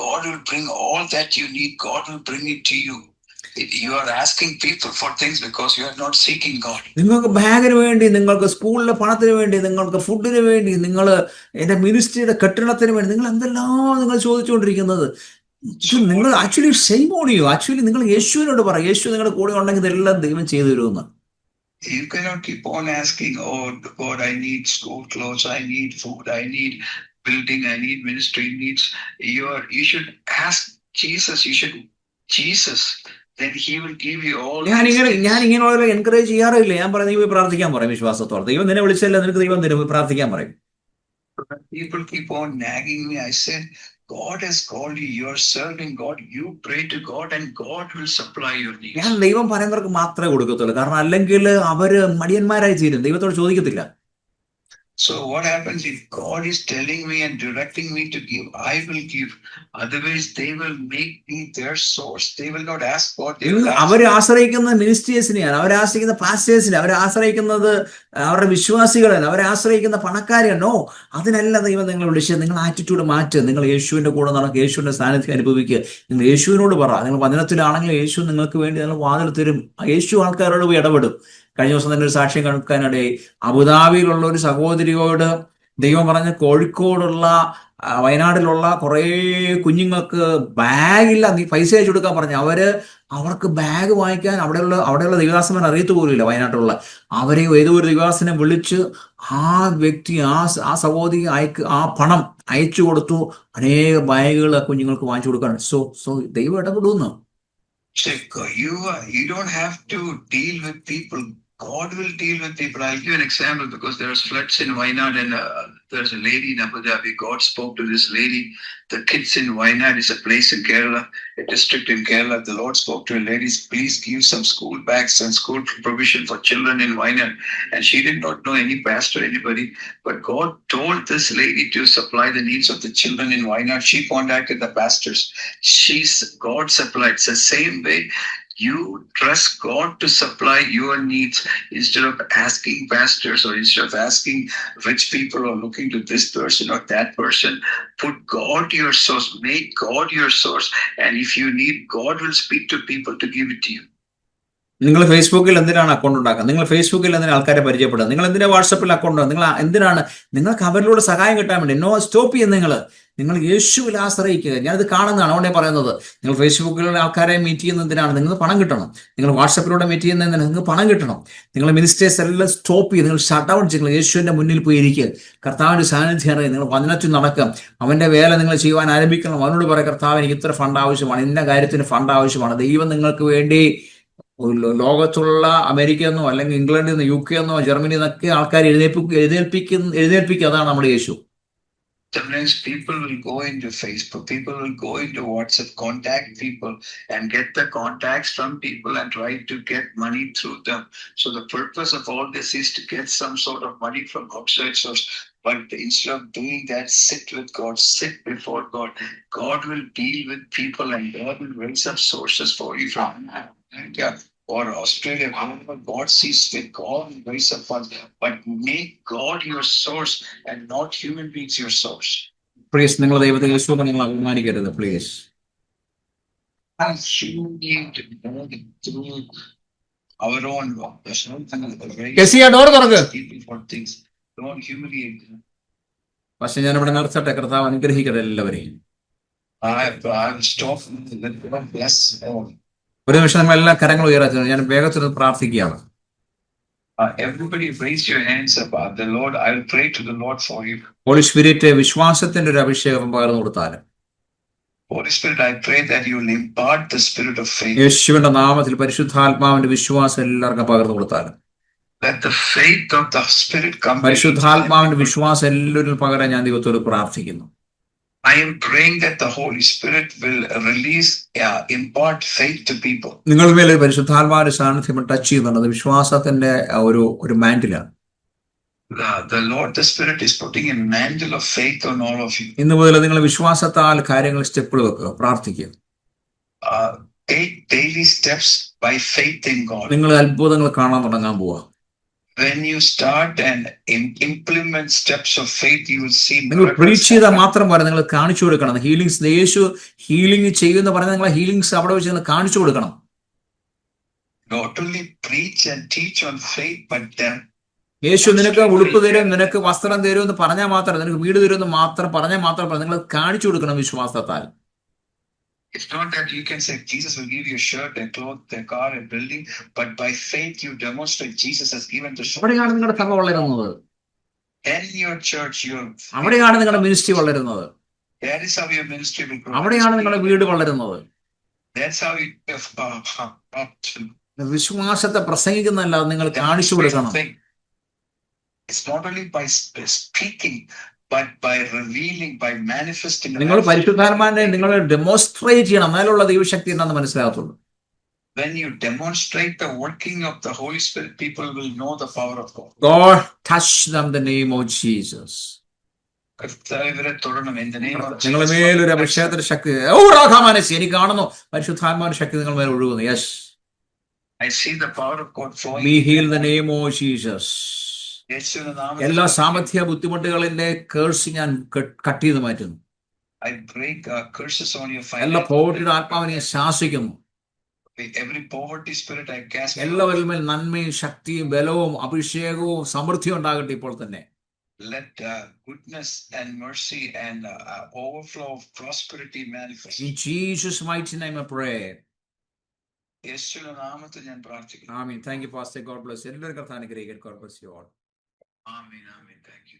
God will bring all that you need. God will bring it to you. You are asking people for things because you are not seeking God. നിങ്ങൾക്ക് ബാഗിന് വേണ്ടി, നിങ്ങൾക്ക് സ്കൂളിലെ പണത്തിന് വേണ്ടി, നിങ്ങൾക്ക് ഫുഡിന് വേണ്ടി, നിങ്ങൾ എന്റെ മിനിസ്ട്രിയുടെ കെട്ടിടത്തിന് വേണ്ടി, നിങ്ങൾ എന്തെല്ലാം നിങ്ങൾ ചോദിച്ചുകൊണ്ടിരിക്കുന്നത്. നിങ്ങൾ actually shame on you. Actually നിങ്ങൾ യേശുവിനോട് പറ, യേശു നിങ്ങളുടെ കൂടെ ഉണ്ടെങ്കിൽ ഇതെല്ലാം ദൈവം ചെയ്തു തരുമെന്ന്. You cannot keep on asking, oh God, I need school clothes, I need food, I need building, I need ministry needs. You should ask Jesus. Jesus. Then he will give you all. ഞാൻ ഇങ്ങനെ encourage ചെയ്യാറില്ല. ഞാൻ പറയും, നീ പോയി പ്രാർത്ഥിക്കാൻ പറയും വിശ്വാസത്തോടെ. ദൈവം നിന്നെ വിളിച്ചല്ല, നിനക്ക് ദൈവം തരും, പോയി പ്രാർത്ഥിക്കാൻ പറയും. People keep on nagging me. I said, God has called you. You're serving God. You pray to God and God will supply your needs. ഞാൻ ദൈവം പറയുന്നവർക്ക് മാത്രമേ കൊടുക്കത്തുള്ളൂ. കാരണം അല്ലെങ്കിൽ അവര് മടിയന്മാരായി തീരും, ദൈവത്തോട് ചോദിക്കത്തില്ല. So what happens if God is telling me and directing me to give, I will give. Otherwise, they will make me their source. They will not ask God. അവർ ആശ്രയിക്കുന്ന മിനിസ്ട്രിയേഴ്സിനെയാണ്, അവരെ ആശ്രയിക്കുന്ന പാസ്റ്റേഴ്സിനെ, അവരെ ആശ്രയിക്കുന്നത് അവരുടെ വിശ്വാസികളാണ്, അവരെ ആശ്രയിക്കുന്ന പണക്കാരെയാണോ? അതിനല്ല ദൈവം നിങ്ങളെ വിളിച്ചത്. നിങ്ങൾ ആറ്റിറ്റ്യൂഡ് മാറ്റുക. നിങ്ങൾ യേശുവിന്റെ കൂടെ നടക്കുക, യേശുവിന്റെ സാന്നിധ്യം അനുഭവിക്കുക. നിങ്ങൾ യേശുവിനോട് പറ. നിങ്ങൾ വചനത്തിലാണെങ്കിൽ യേശു നിങ്ങൾക്ക് വേണ്ടി നിങ്ങൾ വാതിൽ തരും. യേശു ആൾക്കാരോട് പോയി ഇടപെടും. കഴിഞ്ഞ ദിവസം തന്നെ ഒരു സാക്ഷ്യം കേൾക്കാനിടയായി. അബുദാബിയിലുള്ള ഒരു സഹോദരിയോട് ദൈവം പറഞ്ഞ, കോഴിക്കോടുള്ള വയനാട്ടിലുള്ള കുറേ കുഞ്ഞുങ്ങൾക്ക് ബാഗില്ല, നീ പൈസ അയച്ചു കൊടുക്കാൻ പറഞ്ഞു. അവർക്ക് ബാഗ് വാങ്ങിക്കാൻ അവിടെയുള്ള ദൈവദാസന്മാർ അറിയത്തു പോലുമില്ല. വയനാട്ടിലുള്ള അവരെ ഏതോ ഒരു ദൈവദാസനെ വിളിച്ച് ആ വ്യക്തി ആ സഹോദരി ആ പണം അയച്ചു കൊടുത്തു. അനേക ബാഗുകൾ കുഞ്ഞുങ്ങൾക്ക് വാങ്ങിച്ചു കൊടുക്കാണ്. സോ ദൈവം ഇടപെടുന്നു. You don't have to deal with people. God will deal with people. I'll give an example because there's floods in Wayanad and there's a lady in Abu Dhabi. God spoke to this lady. The kids in Wayanad is a place in Kerala, a district in Kerala. The Lord spoke to a lady, please give some school bags and school provision for children in Wayanad. And she did not know any pastor, anybody. But God told this lady to supply the needs of the children in Wayanad. She contacted the pastors. God supplied. It's the same way. You trust God to supply your needs instead of asking pastors or instead of asking rich people or looking to this person or that person. Put God your source. Make God your source. And if you need, God will speak to people to give it to you. നിങ്ങൾ ഫേസ്ബുക്കിൽ എന്തിനാണ് account ഉണ്ടാക്കുന്നത്? നിങ്ങൾ ഫേസ്ബുക്കിൽ എന്തിനാണ് ആൾക്കാരെ പരിചയപ്പെടുക? നിങ്ങൾ എന്തിനാ വാട്സപ്പിൽ അക്കൗണ്ട്? നിങ്ങൾ എന്തിനാണ്? നിങ്ങൾക്ക് അവരിലൂടെ സഹായം കിട്ടാൻ വേണ്ടി. നോ, സ്റ്റോപ്പ് ചെയ്യുക. നിങ്ങൾ യേശുവിൽ ആശ്രയിക്കുക. ഞാനിത് കാണുന്നതാണ്, അതുകൊണ്ടേ പറയുന്നത്. നിങ്ങൾ ഫേസ്ബുക്കിലുള്ള ആൾക്കാരെ മീറ്റ് ചെയ്യുന്നതിനാണ് നിങ്ങൾക്ക് പണം കിട്ടണം. നിങ്ങൾ വാട്സപ്പിലൂടെ മീറ്റ് ചെയ്യുന്നതിന് നിങ്ങൾക്ക് പണം കിട്ടണം. നിങ്ങൾ മിനിസ്റ്റേഴ്സ് എല്ലാം സ്റ്റോപ്പ് ചെയ്ത് നിങ്ങൾ ഷട്ട് ഡൗൺ ചെയ്യുക. യേശുവിൻ്റെ മുന്നിൽ പോയി ഇരിക്കുക. കർത്താവിൻ്റെ സാന്നിധ്യം അറിയുക. നിങ്ങൾ വചനത്തിൽ നടക്കുക. അവൻ്റെ വേല നിങ്ങൾ ചെയ്യുവാൻ ആരംഭിക്കണം. അവനോട് പറയാം, കർത്താവ് എനിക്ക് ഇത്ര ഫണ്ട് ആവശ്യമാണ്, ഇന്ന കാര്യത്തിന് ഫണ്ട് ആവശ്യമാണ്. ദൈവം നിങ്ങൾക്ക് വേണ്ടി ലോകത്തുള്ള അമേരിക്കയിൽ നിന്നോ അല്ലെങ്കിൽ ഇംഗ്ലണ്ടിൽ നിന്ന്, UK എന്നോ ജർമ്മനിയിൽ നിന്നൊക്കെ ആൾക്കാർ എഴുന്നേൽപ്പിക്കുക. അതാണ് നമ്മുടെ യേശു. Sometimes people will go into Facebook, people will go into WhatsApp, contact people and get the contacts from people and try to get money through them. So the purpose of all this is to get some sort of money from outside source. But instead of doing that, sit with God, sit before God. God will deal with people and God will raise up sources for you from India or Australia, wherever God sees fit. God will raise up funds. But make God your source and not human beings your source. Please, നിങ്ങൾ ദൈവത്തെ യേശുവിനെ നിങ്ങൾ അഭിമാനിക്കരുത്, please. And you need to know it through our own work. There's nothing door തുറക്ക്. people for things. Don't humiliate them. പക്ഷെ ഞാനിവിടെ നിർത്തട്ടെ. കർത്താവ് അനുഗ്രഹിക്കട്ടെ എല്ലാവരെയും. I've stopped. Let God bless all. ഒരു നിമിഷം നിങ്ങൾ എല്ലാ കരങ്ങൾ ഉയർത്തുന്നു. ഞാൻ വേഗത്തിൽ പ്രാർത്ഥിക്കുകയാണ്. Everybody raise your hands up. The Lord, I'll pray to the Lord for you. Holy spirit വിശ്വാസത്തിന്റെ ഒരു അഭിഷേകം പകർന്നു കൊടുത്താലും. Holy Spirit, I pray that you will impart the spirit of faith. യേശുവിന്റെ നാമത്തിൽ പരിശുദ്ധാത്മാവിന്റെ വിശ്വാസം എല്ലാവർക്കും പകർന്നു കൊടുത്താലും. Let the faith of the Spirit come. പരിശുദ്ധാത്മാവിന്റെ വിശ്വാസം എല്ലാവരും പകരാൻ ഞാൻ ദൈവത്തോട് പ്രാർത്ഥിക്കുന്നു. I am praying that the Holy Spirit will release, impart faith to people. നിങ്ങളുടെ മേലെ പരിശുദ്ധാത്മാവിന്റെ സാന്നിധ്യം ടച്ച് ചെയ്യുന്നുണ്ട്. വിശ്വാസത്തിന്റെ ഒരു മാന്റിലാണ്. The Lord, the Spirit is putting a mantle of faith on all of you. ഇന്ന് മുതൽ നിങ്ങൾ വിശ്വാസത്താൽ കാര്യങ്ങൾ സ്റ്റെപ്പിൽ വെക്കുക, പ്രാർത്ഥിക്കുക. Take daily steps by faith in God. നിങ്ങൾ അത്ഭുതങ്ങൾ കാണാൻ തുടങ്ങാൻ പോവാ. When you start and implement steps of faith, you will see. നിങ്ങൾ പ്രീച്ച് ചെയ്താൽ മാത്രം പോരാ, നിങ്ങൾ കാണിച്ചു കൊടുക്കണം. ഹീലിംഗ്സ്, യേശു ഹീലിംഗ് ചെയ്യുമെന്ന് പറഞ്ഞാൽ നിങ്ങൾ ഹീലിംഗ്സ് അവിടെ വെച്ച് നിങ്ങൾ കാണിച്ചു കൊടുക്കണം. Not only preach and teach on faith, but then യേശു നിനക്ക് ഉടുപ്പ് തരും, നിനക്ക് വസ്ത്രം തരും എന്ന് പറഞ്ഞാൽ മാത്രം, നിനക്ക് വീട് തരും എന്ന് മാത്രം പറഞ്ഞാൽ മാത്രം നിങ്ങൾ കാണിച്ചു കൊടുക്കണം വിശ്വാസത്താൽ. It's not that you can say Jesus will give you a shirt, a cloth, a car, a building, but by faith you demonstrate Jesus has given the shirt. അവിടെയാണ് നിങ്ങളുടെ സഭ വളരുന്നത്. And in your church, അവിടെയാണ് നിങ്ങളുടെ ministry വളരുന്നത്. that is how your ministry will grow. അവിടെയാണ് നിങ്ങളുടെ വീട് വളരുന്നത്. That's how you വിശ്വാസത്തെ പ്രസംഗിക്കുന്നതല്ലാതെ നിങ്ങൾ കാണിച്ചു കൊടുക്കണം. It's not only by speaking, but by revealing, by manifesting. നിങ്ങൾ പരിശുദ്ധാത്മാവിനെ നിങ്ങൾ ഡെമോൺസ്ട്രേറ്റ് ചെയ്യണം, എന്നാലുള്ള ദൈവശക്തി എന്താണെന്ന് മനസ്സിലാകത്തുള്ളൂ. When you demonstrate the working of the Holy Spirit, people will know the power of God. God touch them in the name of Jesus. നിങ്ങളുടെ മേലൊരു അഭിഷേകത്തിന്റെ ശക്തി എനിക്ക് കാണുന്നു. പരിശുദ്ധാത്മാവിന്റെ ശക്തി നിങ്ങൾ മേൽ ഒഴുകുന്നു. Yes, I see the power of God flowing. Be healed in the name of Jesus. എല്ലാ സാമ്പത്തിക ബുദ്ധിമുട്ടുകളിന്റെ കേഴ്സ് ഞാൻ കട്ട് ചെയ്ത് മാറ്റുന്നു. I break curses on your എല്ലാ finances. പോവർട്ടിയുടെ ആത്മാവിനെ ശാസിക്കുന്നു. Every poverty spirit I cast. എല്ലാവരിലും നന്മയും ശക്തിയും ബലവും അഭിഷേകവും സമൃദ്ധിയും ഉണ്ടാകട്ടെ ഇപ്പോൾ തന്നെ. Let goodness and mercy and overflow of prosperity manifest. In Jesus' mighty name I pray. യേശുവിന്റെ നാമത്തിൽ ഞാൻ പ്രാർത്ഥിക്കുന്നു. Amen. Thank you, Pastor. God bless you. എല്ലാവരും കർത്താവിനെ അനുഗ്രഹിക്കട്ടെ. God bless you all. Amen. Amen. Thank you.